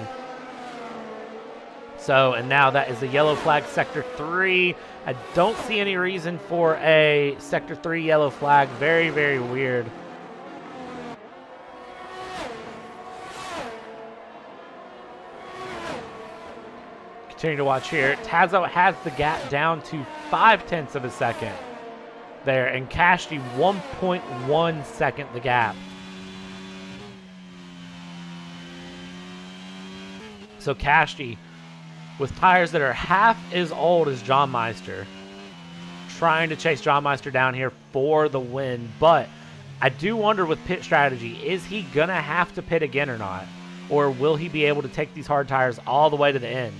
So, and now that is a yellow flag, Sector 3. I don't see any reason for a Sector 3 yellow flag. Very, very weird. Continue to watch here. Tazo has the gap down to 0.5 of a second there, and Kashti 1.1 second the gap. So Kashti, with tires that are half as old as John Meister, trying to chase John Meister down here for the win. But I do wonder with pit strategy, is he gonna have to pit again or not? Or will he be able to take these hard tires all the way to the end?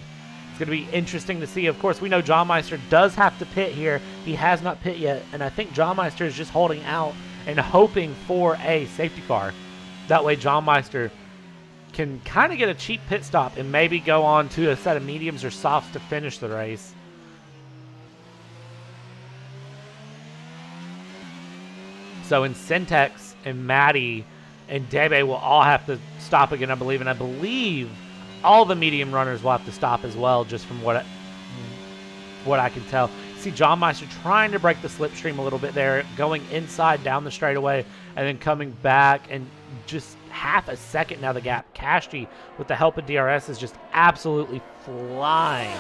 It's going to be interesting to see. Of course, we know John Meister does have to pit here. He has not pit yet, and I think John Meister is just holding out and hoping for a safety car. That way John Meister can kind of get a cheap pit stop and maybe go on to a set of mediums or softs to finish the race. So in Syntex and Maddie and Debe will all have to stop again, I believe, and I believe all the medium runners will have to stop as well, just from what I can tell. See John Meister trying to break the slipstream a little bit there, going inside down the straightaway, and then coming back, and just 0.5 second now the gap. Kashti, with the help of DRS, is just absolutely flying.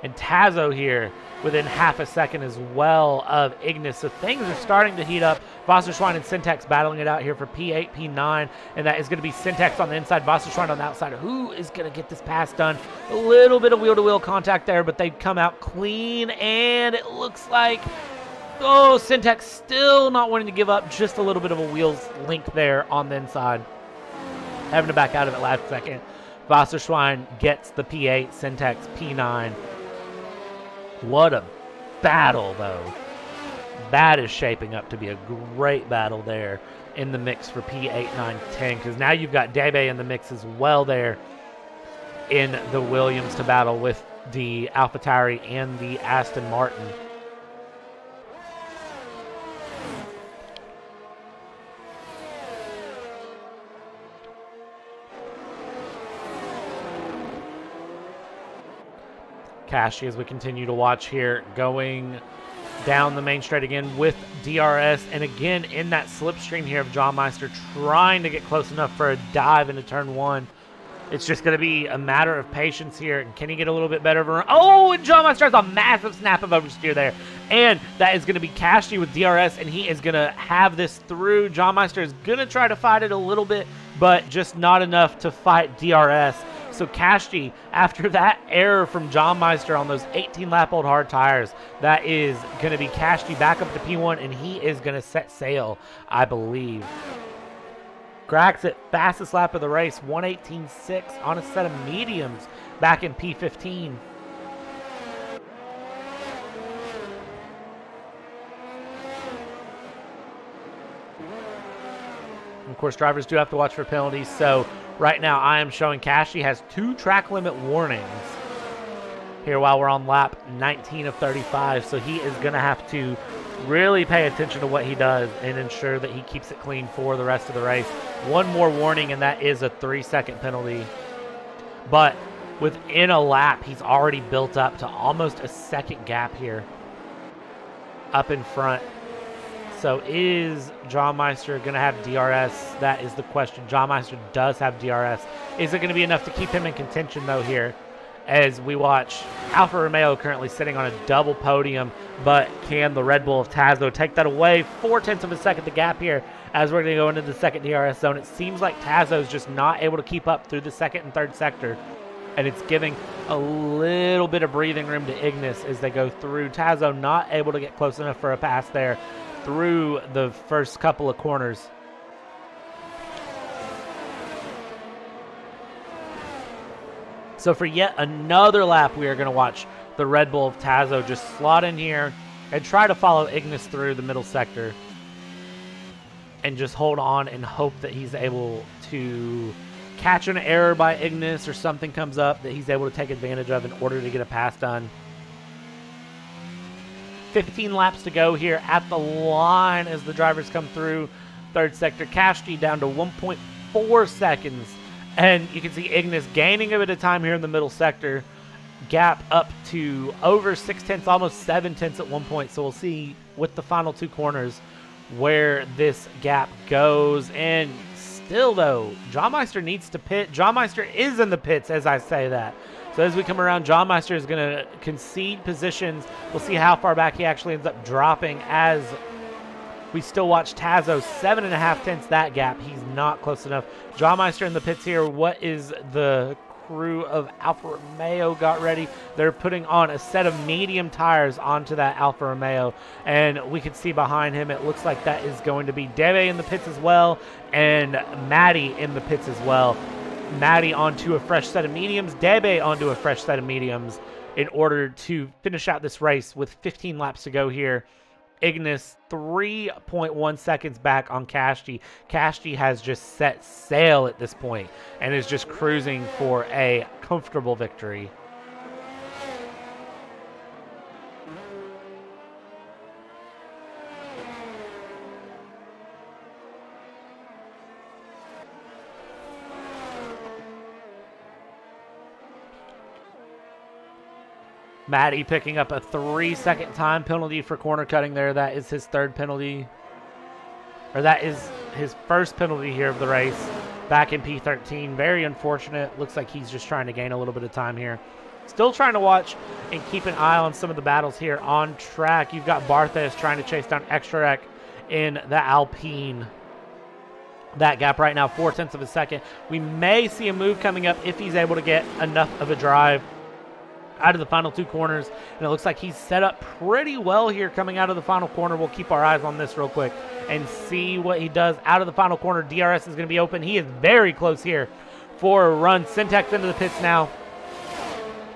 And Tazo here within 0.5 second as well of Ignis. So things are starting to heat up. Wasserschwein and Syntax battling it out here for P8, P9. And that is going to be Syntax on the inside, Wasserschwein on the outside. Who is going to get this pass done? A little bit of wheel-to-wheel contact there, but they come out clean. And it looks like, oh, Syntax still not wanting to give up. Just a little bit of a wheels link there on the inside. Having to back out of it last second. Wasserschwein gets the P8, Syntax P9. What a battle, though. That is shaping up to be a great battle there in the mix for P8, 9, 10, because now you've got Debe in the mix as well there in the Williams to battle with the AlphaTauri and the Aston Martin. Kashti, as we continue to watch here, going down the main straight again with DRS, and again in that slipstream here of John Meister trying to get close enough for a dive into turn 1. It's just going to be a matter of patience here. And can he get a little bit better of a run? Oh, and John Meister has a massive snap of oversteer there. And that is going to be Kashti with DRS, and he is going to have this through. John Meister is going to try to fight it a little bit, but just not enough to fight DRS. So Kashti, after that error from John Meister on those 18-lap-old hard tires, that is going to be Kashti back up to P1, and he is going to set sail, I believe. Graxit, fastest lap of the race, 1:18.6 on a set of mediums back in P15. Of course, drivers do have to watch for penalties, so right now I am showing Kashti has 2 track limit warnings here while we're on lap 19 of 35, so he is going to have to really pay attention to what he does and ensure that he keeps it clean for the rest of the race. One more warning, and that is a 3-second penalty. But within a lap, he's already built up to almost a second gap here up in front. So is John Meister going to have DRS? That is the question. John Meister does have DRS. Is it going to be enough to keep him in contention, though, here? As we watch Alfa Romeo currently sitting on a double podium, but can the Red Bull of Tazo take that away? 0.4 of a second the gap here as we're going to go into the second DRS zone. It seems like Tazo is just not able to keep up through the second and third sector, and it's giving a little bit of breathing room to Ignis as they go through. Tazo not able to get close enough for a pass there through the first couple of corners. So for yet another lap, we are going to watch the Red Bull of Tazo just slot in here and try to follow Ignis through the middle sector and just hold on and hope that he's able to catch an error by Ignis or something comes up that he's able to take advantage of in order to get a pass done. 15 laps to go here at the line as the drivers come through third sector. Kashti down to 1.4 seconds. And you can see Ignis gaining a bit of time here in the middle sector. Gap up to over 0.6, almost 0.7 at one point. So we'll see with the final two corners where this gap goes. And still, though, John Meister needs to pit. John Meister is in the pits as I say that. So as we come around, John Meister is going to concede positions. We'll see how far back he actually ends up dropping as we still watch Tazo 7.5 that gap. He's not close enough. John Meister in the pits here. What is the crew of Alfa Romeo got ready? They're putting on a set of medium tires onto that Alfa Romeo, and we can see behind him, it looks like that is going to be Debe in the pits as well, and Maddie in the pits as well. Maddie onto a fresh set of mediums, Debe onto a fresh set of mediums in order to finish out this race with 15 laps to go here. Ignis 3.1 seconds back on Kashti. Kashti has just set sail at this point and is just cruising for a comfortable victory. Maddie picking up a 3-second time penalty for corner cutting there. That is his third penalty. Or that is his first penalty here of the race. Back in P13. Very unfortunate. Looks like he's just trying to gain a little bit of time here. Still trying to watch and keep an eye on some of the battles here on track. You've got Barthes trying to chase down Extrarek in the Alpine. That gap right now, 0.4 of a second. We may see a move coming up if he's able to get enough of a drive out of the final two corners, and it looks like he's set up pretty well here coming out of the final corner. We'll keep our eyes on this real quick and see what he does out of the final corner. DRS is going to be open. He is very close here for a run. Syntax into the pits now,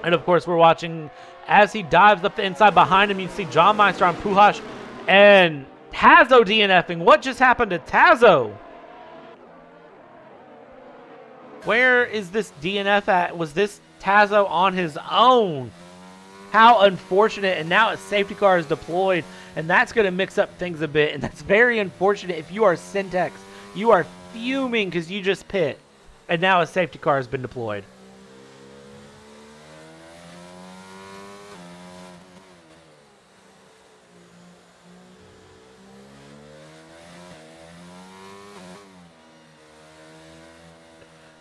and of course we're watching as he dives up the inside. Behind him you see John Meister on Puhash and Tazo DNFing. What just happened to Tazo? Where is this DNF at? Was this Tazo on his own? How unfortunate. And now a safety car is deployed, and that's going to mix up things a bit, and that's very unfortunate. If you are Syntax, you are fuming because you just pit, and now a safety car has been deployed.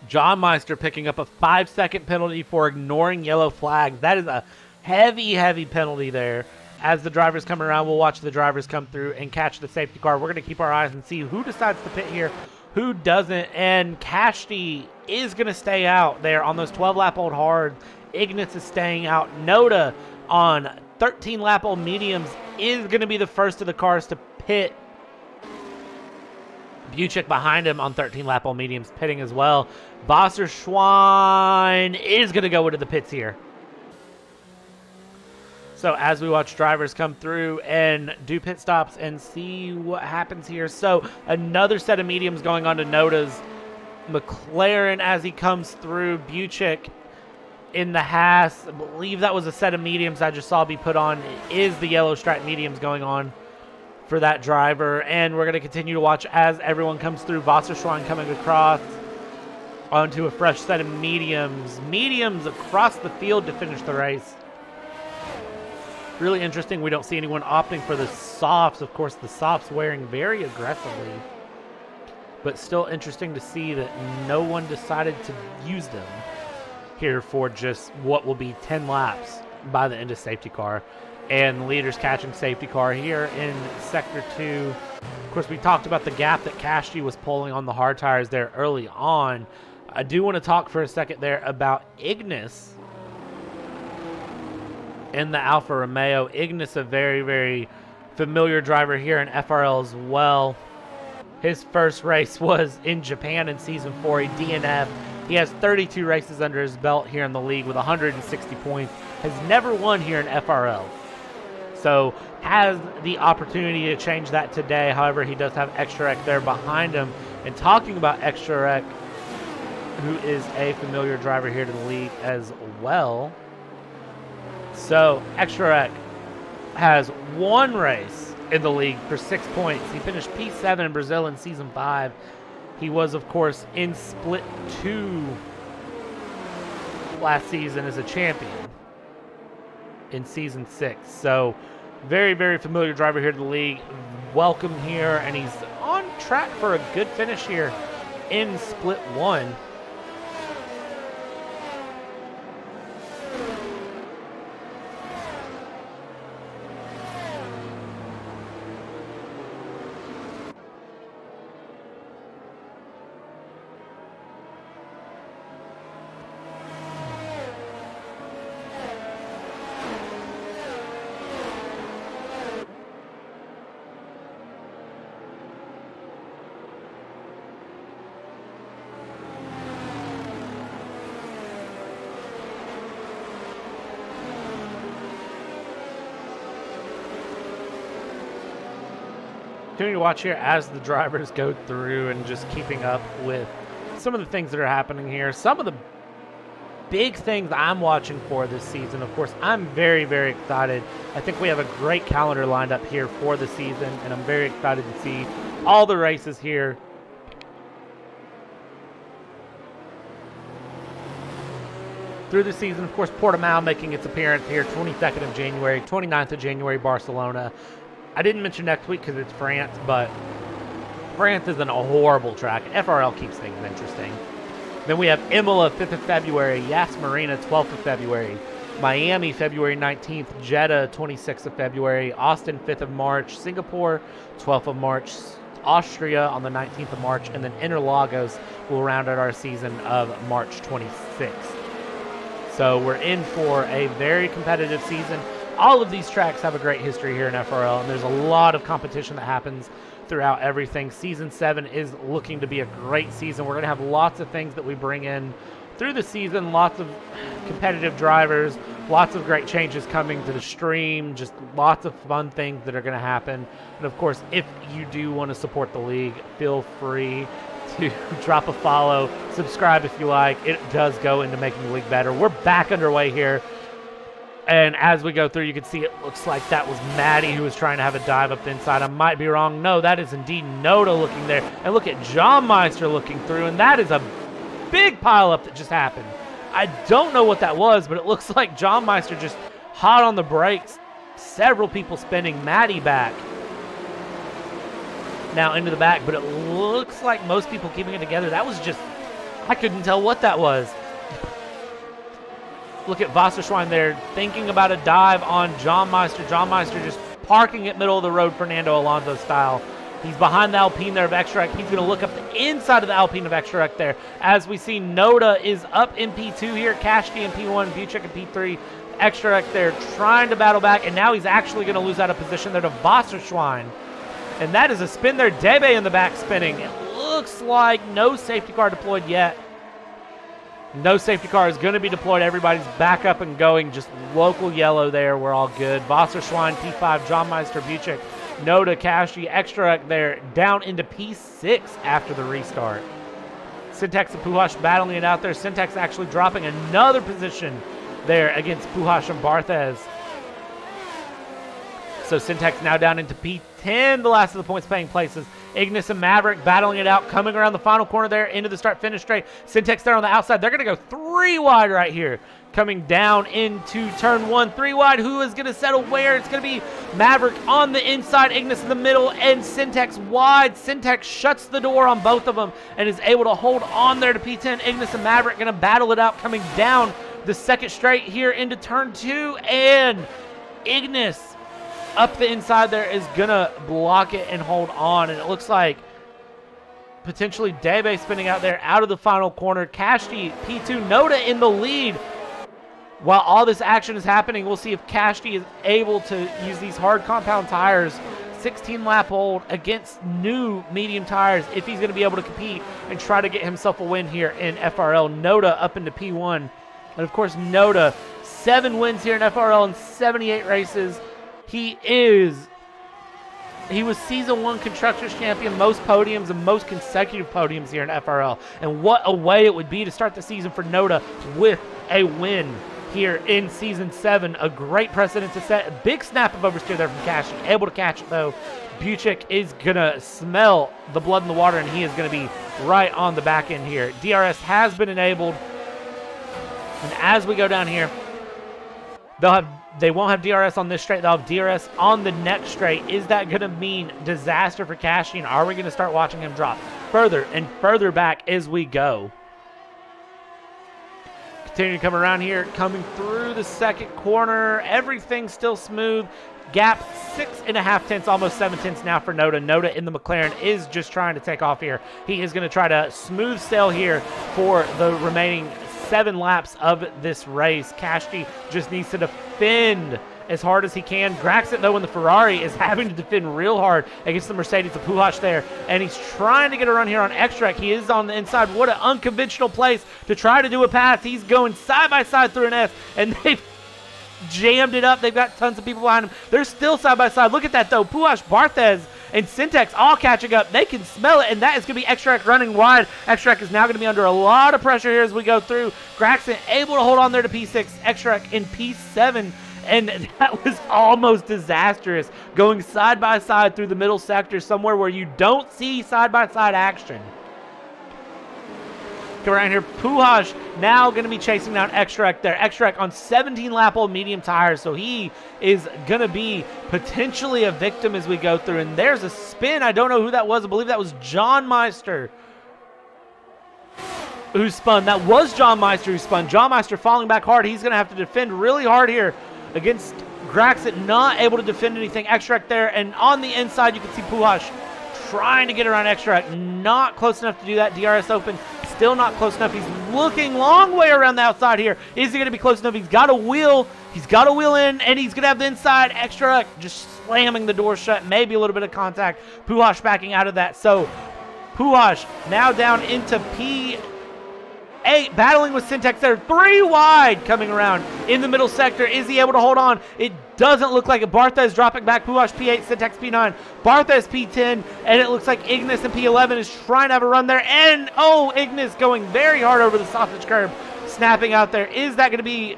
John Meister picking up a 5-second penalty for ignoring yellow flags. That is a heavy, heavy penalty there. As the drivers come around, we'll watch the drivers come through and catch the safety car. We're going to keep our eyes and see who decides to pit here, who doesn't. And Kashti is going to stay out there on those 12-lap-old hards. Ignis is staying out. Noda on 13-lap-old mediums is going to be the first of the cars to pit. Buchik behind him on 13-lap-old mediums pitting as well. Wasserschwein is going to go into the pits here. So as we watch drivers come through and do pit stops and see what happens here. So another set of mediums going on to Noda's McLaren as he comes through. Buchik in the Haas. I believe that was a set of mediums I just saw be put on. It is the yellow stripe mediums going on for that driver, and we're going to continue to watch as everyone comes through. Wasserschwein coming across. onto a fresh set of mediums. Mediums across the field to finish the race. Really interesting. We don't see anyone opting for the softs. Of course, the softs wearing very aggressively. But still interesting to see that no one decided to use them here for just what will be 10 laps by the end of safety car. And leaders catching safety car here in Sector 2. Of course, we talked about the gap that Cashy was pulling on the hard tires there early on. I do want to talk for a second there about Ignis in the Alfa Romeo. Ignis, a very, very familiar driver here in FRL as well. His first race was in Japan in Season 4. He DNF'd. He has 32 races under his belt here in the league with 160 points. Has never won here in FRL. So has the opportunity to change that today. However, he does have Extra Rec there behind him. And talking about Extra Rec, who is a familiar driver here to the league as well. So Extra Rec has one race in the league for 6 points. He finished P7 in Brazil in Season 5. He was, of course, in Split 2 last season as a champion in Season 6. So very, very familiar driver here to the league. Welcome here, and he's on track for a good finish here in Split 1. Continue to watch here as the drivers go through and just keeping up with some of the things that are happening here. Some of the big things I'm watching for this season. Of course, I'm very, very excited. I think we have a great calendar lined up here for the season, and I'm very excited to see all the races here. Through the season, of course, Portimao making its appearance here, 22nd of January, 29th of January, Barcelona. I didn't mention next week because it's France, but France isn't a horrible track. FRL keeps things interesting. Then we have Imola, 5th of February, Yas Marina, 12th of February, Miami, February 19th, Jeddah, 26th of February, Austin, 5th of March, Singapore, 12th of March, Austria on the 19th of March, and then Interlagos will round out our season of March 26th. So we're in for a very competitive season. All of these tracks have a great history here in FRL, and there's a lot of competition that happens throughout everything. Season 7 is looking to be a great season. We're going to have lots of things that we bring in through the season, lots of competitive drivers, lots of great changes coming to the stream, just lots of fun things that are going to happen. And of course, if you do want to support the league, feel free to drop a follow, subscribe if you like. It does go into making the league better. We're back underway here. And as we go through, you can see it looks like that was Maddie who was trying to have a dive up the inside. I might be wrong. No, that is indeed Noda looking there. And look at John Meister looking through, and that is a big pileup that just happened. I don't know what that was, but it looks like John Meister just hot on the brakes. Several people spinning Maddie back. Now into the back, but it looks like most people keeping it together. That was just, I couldn't tell what that was. Look at Wasserschwein there thinking about a dive on John Meister. John Meister just parking it middle of the road, Fernando Alonso style. He's behind the Alpine there of Extra Rec. He's going to look up the inside of the Alpine of Extra Rec there. As we see, Noda is up in P2 here. Kashti in P1, Buchek in P3. Extra Rec there trying to battle back, and now he's actually going to lose out of position there to Wasserschwein. And that is a spin there. Debe in the back spinning. It looks like no safety car deployed yet. No safety car is going to be deployed. Everybody's back up and going. Just local yellow there. We're all good. Wasserschwein, P5, John Meister, Buchek, Noda, Kashti, Extra there down into P6 after the restart. Syntax and Puhash battling it out there. Syntax actually dropping another position there against Puhash and Barthez. So Syntax now down into P10, the last of the points paying places. Ignis and Maverick battling it out, coming around the final corner there into the start-finish straight. Syntex there on the outside. They're going to go 3 wide right here. Coming down into turn 1, 3 wide. Who is going to settle where? It's going to be Maverick on the inside, Ignis in the middle, and Syntex wide. Syntex shuts the door on both of them and is able to hold on there to P10. Ignis and Maverick going to battle it out, coming down the second straight here into turn 2, and Ignis up the inside there is going to block it and hold on, and it looks like potentially Debe spinning out there out of the final corner. Kashti, P2, Noda in the lead. While all this action is happening, we'll see if Kashti is able to use these hard compound tires, 16 lap hold against new medium tires, if he's going to be able to compete and try to get himself a win here in FRL. Noda up into P1. And of course, Noda, 7 wins here in FRL in 78 races. He was Season 1 Constructors Champion, most podiums and most consecutive podiums here in FRL. And what a way it would be to start the season for Noda with a win here in Season 7. A great precedent to set. A big snap of oversteer there from Kashti. Able to catch it, though. Buchik is going to smell the blood in the water, and he is going to be right on the back end here. DRS has been enabled. And as we go down here, they won't have DRS on this straight. They'll have DRS on the next straight. Is that going to mean disaster for Kashti? And are we going to start watching him drop further and further back as we go? Continuing to come around here, coming through the second corner. Everything's still smooth. Gap 6.5 tenths, almost 7 tenths now for Noda. Noda in the McLaren is just trying to take off here. He is going to try to smooth sail here for the remaining 7 laps of this race. Kashti just needs to defend as hard as he can. Graxit, though, in the Ferrari is having to defend real hard against the Mercedes of Puhash there, and he's trying to get a run here on Extract. He is on the inside. What an unconventional place to try to do a pass. He's going side by side through an S, and they've jammed it up. They've got tons of people behind him. They're still side by side. Look at that, though. Puhash, Barthez, and Syntex all catching up. They can smell it, and that is going to be Extract running wide. Extract is now going to be under a lot of pressure here as we go through. Graxit able to hold on there to P6. Extract in P7. And that was almost disastrous, going side by side through the middle sector, somewhere where you don't see side by side action. Come around here, Puhash now going to be chasing down Extract there. Extract on 17 lap old medium tires, so he is going to be potentially a victim as we go through. And there's a spin. I don't know who that was. I believe that was John Meister who spun. That was John Meister who spun. John Meister falling back hard. He's going to have to defend really hard here against Graxit, not able to defend anything. Extract there, and on the inside you can see Puhash trying to get around Extract, not close enough to do that. DRS open, still not close enough. He's looking long way around the outside here. Is he going to be close enough? He's got a wheel in, and he's going to have the inside. Extract just slamming the door shut, maybe a little bit of contact. Puhash backing out of that. So Puhash now down into P8, battling with Syntex there. 3 wide coming around in the middle sector. Is he able to hold on? It doesn't look like it. Barthez dropping back. Puhash P8, Syntex P9, Barthez P10, and it looks like Ignis in P11 is trying to have a run there. And, oh, Ignis going very hard over the sausage curb, snapping out there. Is that going to be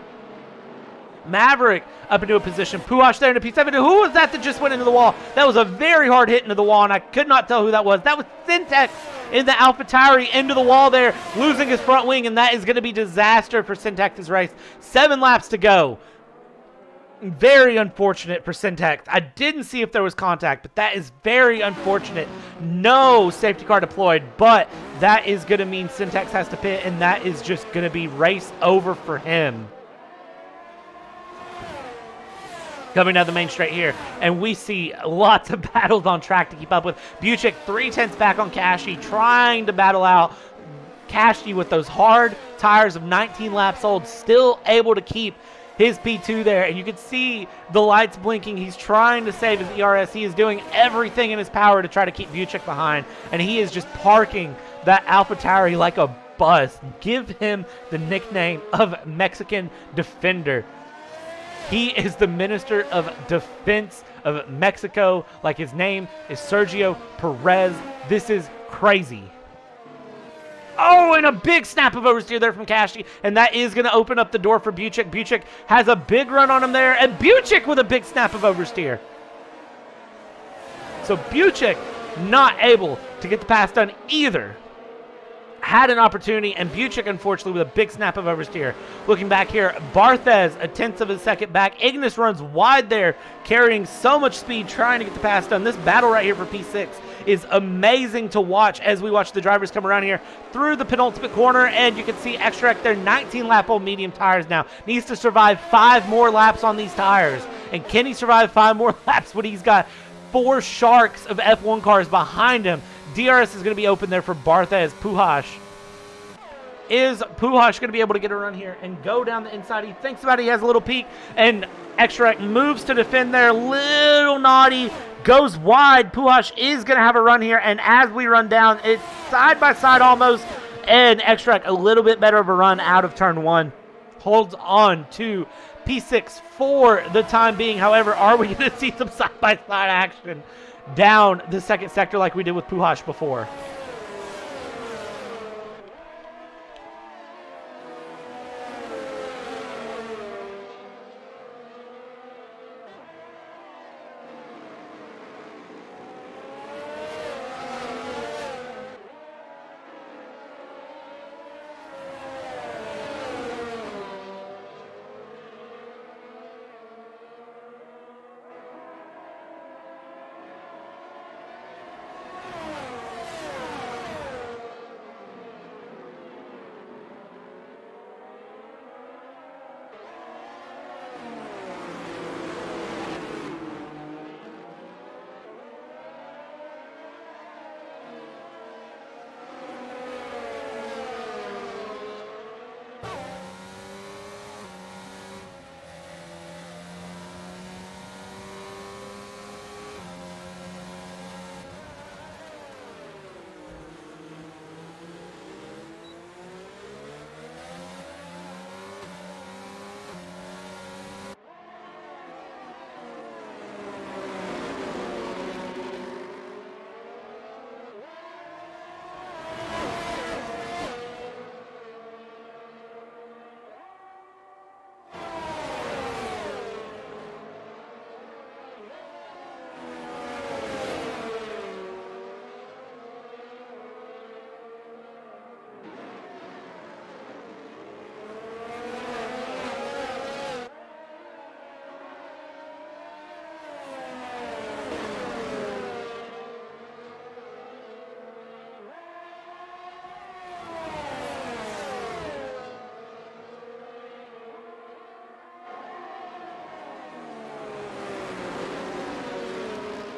Maverick up into a position? Puhash there into P7. Who was that just went into the wall? That was a very hard hit into the wall, and I could not tell who that was. That was Syntex in the AlphaTauri into the wall there, losing his front wing, and that is going to be disaster for Syntex's race. 7 laps to go. Very unfortunate for Syntex. I didn't see if there was contact, but that is very unfortunate. No safety car deployed, but that is going to mean Syntex has to pit, and that is just going to be race over for him. Coming down the main straight here, and we see lots of battles on track to keep up with. Buchik 3/10 back on Kashti, trying to battle out Kashti with those hard tires of 19 laps old, still able to keep his P2 there, and you can see the lights blinking. He's trying to save his ERS. He is doing everything in his power to try to keep Buchik behind, and he is just parking that AlphaTauri like a bus. Give him the nickname of Mexican Defender. He is the Minister of Defense of Mexico, like his name is Sergio Perez. This is crazy. Oh, and a big snap of oversteer there from Kashti, and that is going to open up the door for Buchik. Buchik has a big run on him there, and Buchik with a big snap of oversteer. So Buchik not able to get the pass done either. Had an opportunity, and Buchik, unfortunately, with a big snap of oversteer. Looking back here, Barthez, a tenth of a second back. Ignis runs wide there, carrying so much speed, trying to get the pass done. This battle right here for P6 is amazing to watch as we watch the drivers come around here through the penultimate corner, and you can see Extract there, 19-lap-old medium tires now. Needs to survive 5 more laps on these tires. And can he survive 5 more laps when he's got 4 sharks of F1 cars behind him? DRS is going to be open there for Barthez. Puhash. Is Puhash going to be able to get a run here and go down the inside? He thinks about it. He has a little peek, and Extract moves to defend there. Little naughty. Goes wide. Puhash is going to have a run here, and as we run down, it's side by side almost, and Extract a little bit better of a run out of turn 1. Holds on to P6 for the time being. However, are we going to see some side-by-side action down the second sector like we did with Puhash before?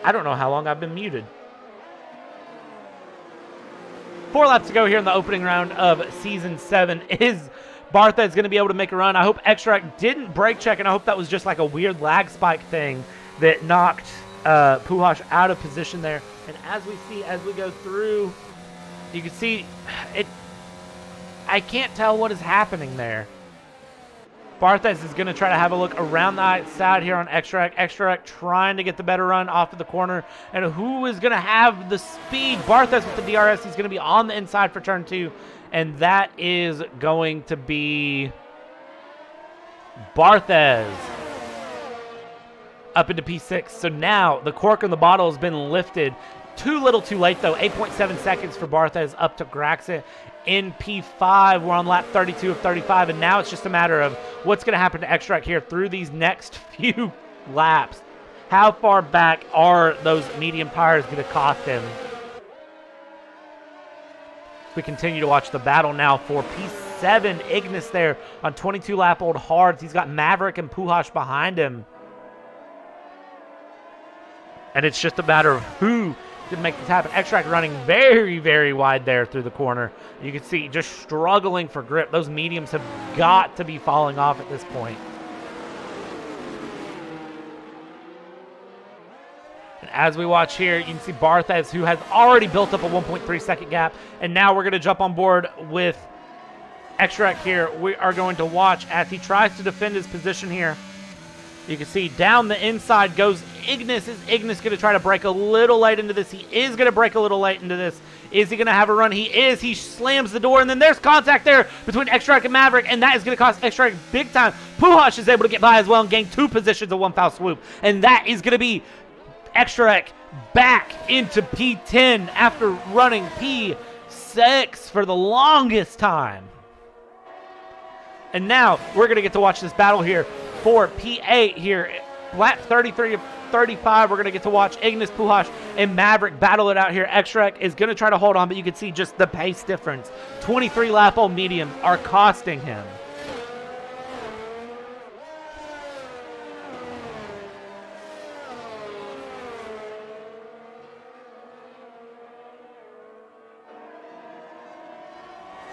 I don't know how long I've been muted. 4 laps to go here in the opening round of Season 7. Is Barthez going to be able to make a run? I hope Extract didn't brake check, and I hope that was just like a weird lag spike thing that knocked Puhash out of position there. And as we see, as we go through, you can see it. I can't tell what is happening there. Barthez is going to try to have a look around the outside here on Extract. Extract trying to get the better run off of the corner. And who is going to have the speed? Barthez with the DRS. He's going to be on the inside for turn 2. And that is going to be Barthez up into P6. So now the cork in the bottle has been lifted. Too little too late, though. 8.7 seconds for Barthez up to Graxit in P5. We're on lap 32 of 35, and now it's just a matter of what's going to happen to Extract here through these next few laps. How far back are those medium tires going to cost him? We continue to watch the battle now for P7. Ignis there on 22-lap-old hards. He's got Maverick and Puhash behind him. And it's just a matter of who can make this happen. Extract running very, very wide there through the corner. You can see just struggling for grip. Those mediums have got to be falling off at this point. And as we watch here, you can see Barthez, who has already built up a 1.3 second gap. And now we're going to jump on board with Extract here. We are going to watch as he tries to defend his position here. You can see down the inside goes Ignis. Is Ignis going to try to break a little late into this? He is going to break a little late into this. Is he going to have a run? He is. He slams the door, and then there's contact there between Extract and Maverick, and that is going to cost Extract big time. Puhash is able to get by as well and gain 2 positions of one foul swoop, and that is going to be Extract back into P10 after running P6 for the longest time. And now we're going to get to watch this battle here for P8 here. Lap 33 of 35, we're going to get to watch Ignis, Puhash, and Maverick battle it out here. Xrec is going to try to hold on, but you can see just the pace difference. 23 lap old mediums are costing him.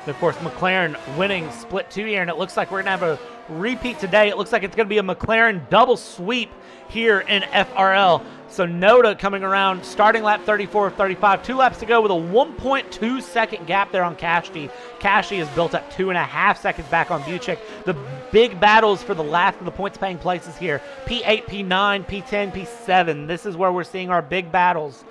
Of course, McLaren winning split 2 here, and it looks like we're going to have a repeat today. It looks like it's going to be a McLaren double sweep here in FRL. So Noda coming around, starting lap 34 of 35. 2 laps to go with a 1.2 second gap there on Kashti. Kashti has built up 2.5 seconds back on Buchik. The big battles for the last of the points paying places here. P8, P9, P10, P7. This is where we're seeing our big battles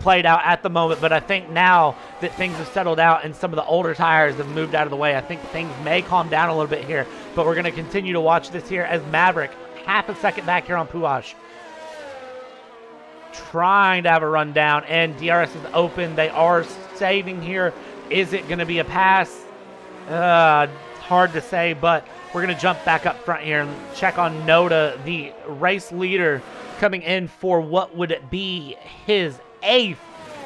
played out at the moment, but I think now that things have settled out and some of the older tires have moved out of the way, I think things may calm down a little bit here, but we're going to continue to watch this here as Maverick, half a second back here on Puhash, trying to have a run down, and DRS is open. They are saving here. Is it going to be a pass? Hard to say, but we're going to jump back up front here and check on Noda, the race leader, coming in for what would be his 8th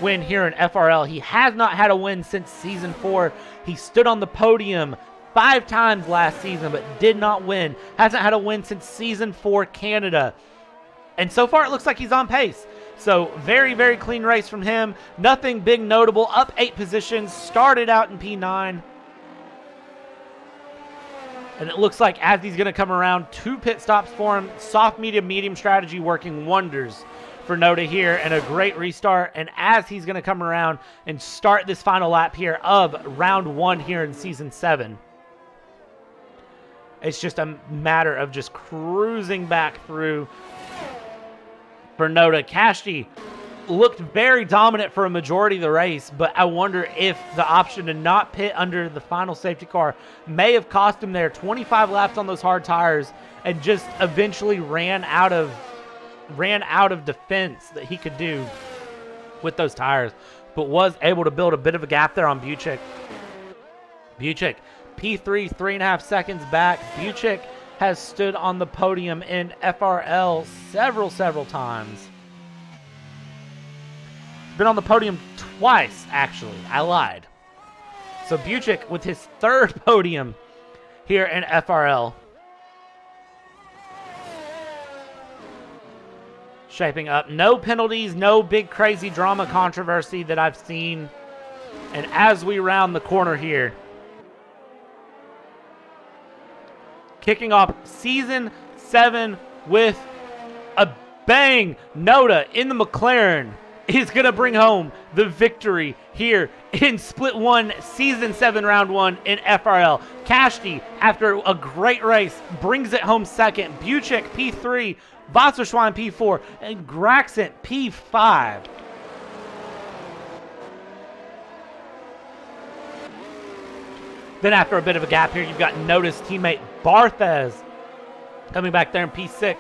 win here in FRL. He has not had a win since season 4. He stood on the podium 5 times last season, but did not win. Hasn't had a win since season 4 Canada. And so far, it looks like he's on pace. So very, very clean race from him. Nothing big notable. Up 8 positions. Started out in P9. And it looks like as he's going to come around, 2 pit stops for him. Soft, medium, medium strategy working wonders for Noda here, and a great restart. And as he's going to come around and start this final lap here of round 1 here in season 7, it's just a matter of just cruising back through for Noda. Kashti looked very dominant for a majority of the race, but I wonder if the option to not pit under the final safety car may have cost him there. 25 laps on those hard tires, and just eventually ran out of defense that he could do with those tires, but was able to build a bit of a gap there on Buchik. Buchik, P3, 3.5 seconds back. Buchik has stood on the podium in FRL several times. Been on the podium twice, actually. I lied. So Buchik with his 3rd podium here in FRL. Shaping up. No penalties, no big crazy drama controversy that I've seen. And as we round the corner here, kicking off season 7 with a bang, Noda in the McLaren is going to bring home the victory here in Split 1, Season 7, Round 1 in FRL. Kashti, after a great race, brings it home second. Buchik, P3. Wasserschwein, P4. And Graxent, P5. Then after a bit of a gap here, you've got Noda's teammate Barthez coming back there in P6.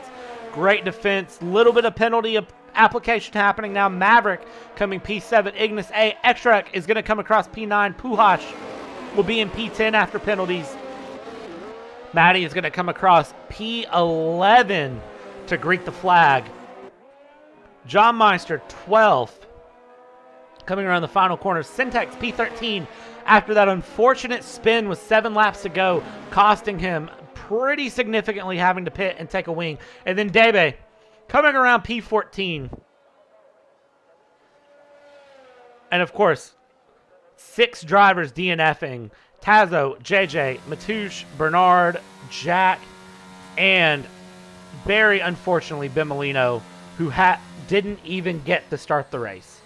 Great defense. Little bit of penalty application happening now. Maverick coming P7. Ignis A. Xrec is going to come across P9. Puhash will be in P10 after penalties. Maddie is going to come across P11 to greet the flag. John Meister, 12th. Coming around the final corner. Syntax, P13. After that unfortunate spin with 7 laps to go, costing him pretty significantly, having to pit and take a wing. And then Debe coming around P14. And of course, 6 drivers DNFing. Tazo, JJ, Matouche, Bernard, Jack, and very unfortunately Bimolino, who didn't even get to start the race.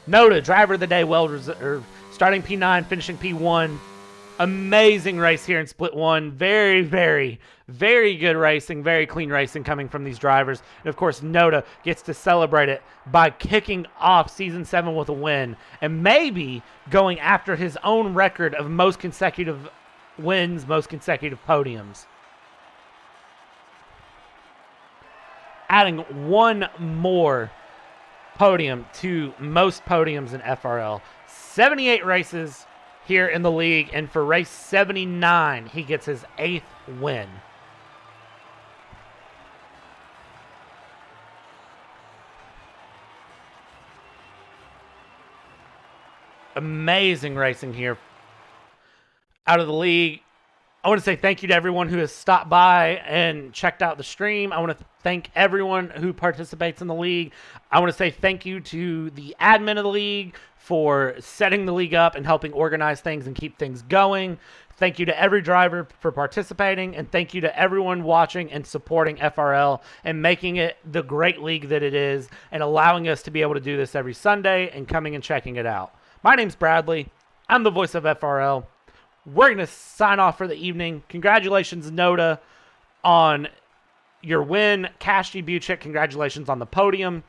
Noda, driver of the day, well reserved. Starting P9, finishing P1. Amazing race here in Split 1. Very, very, very good racing. Very clean racing coming from these drivers. And of course, Noda gets to celebrate it by kicking off Season 7 with a win. And maybe going after his own record of most consecutive wins, most consecutive podiums. Adding one more podium to most podiums in FRL. 78 races here in the league, and for race 79, he gets his 8th win. Amazing racing here out of the league. I want to say thank you to everyone who has stopped by and checked out the stream. I want to thank everyone who participates in the league. I want to say thank you to the admin of the league for setting the league up and helping organize things and keep things going. Thank you to every driver for participating, and thank you to everyone watching and supporting FRL and making it the great league that it is and allowing us to be able to do this every Sunday and coming and checking it out. My name's Bradley. I'm the voice of FRL. We're going to sign off for the evening. Congratulations, Noda, on your win. Kashti Buchik, congratulations on the podium.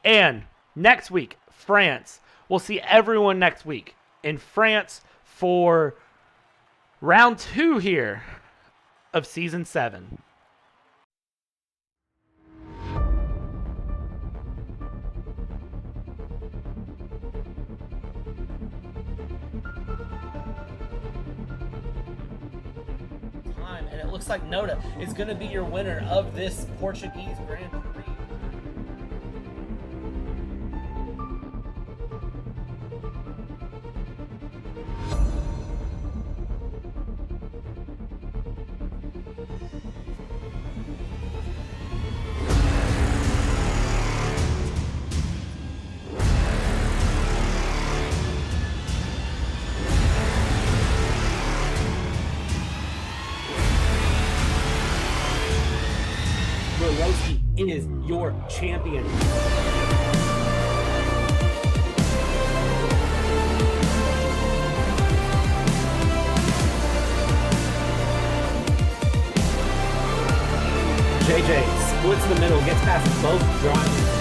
And next week, France. We'll see everyone next week in France for round 2 here of Season 7. And it looks like Noda is going to be your winner of this Portuguese Grand Prix. Is your champion. JJ splits in the middle, gets past both drivers.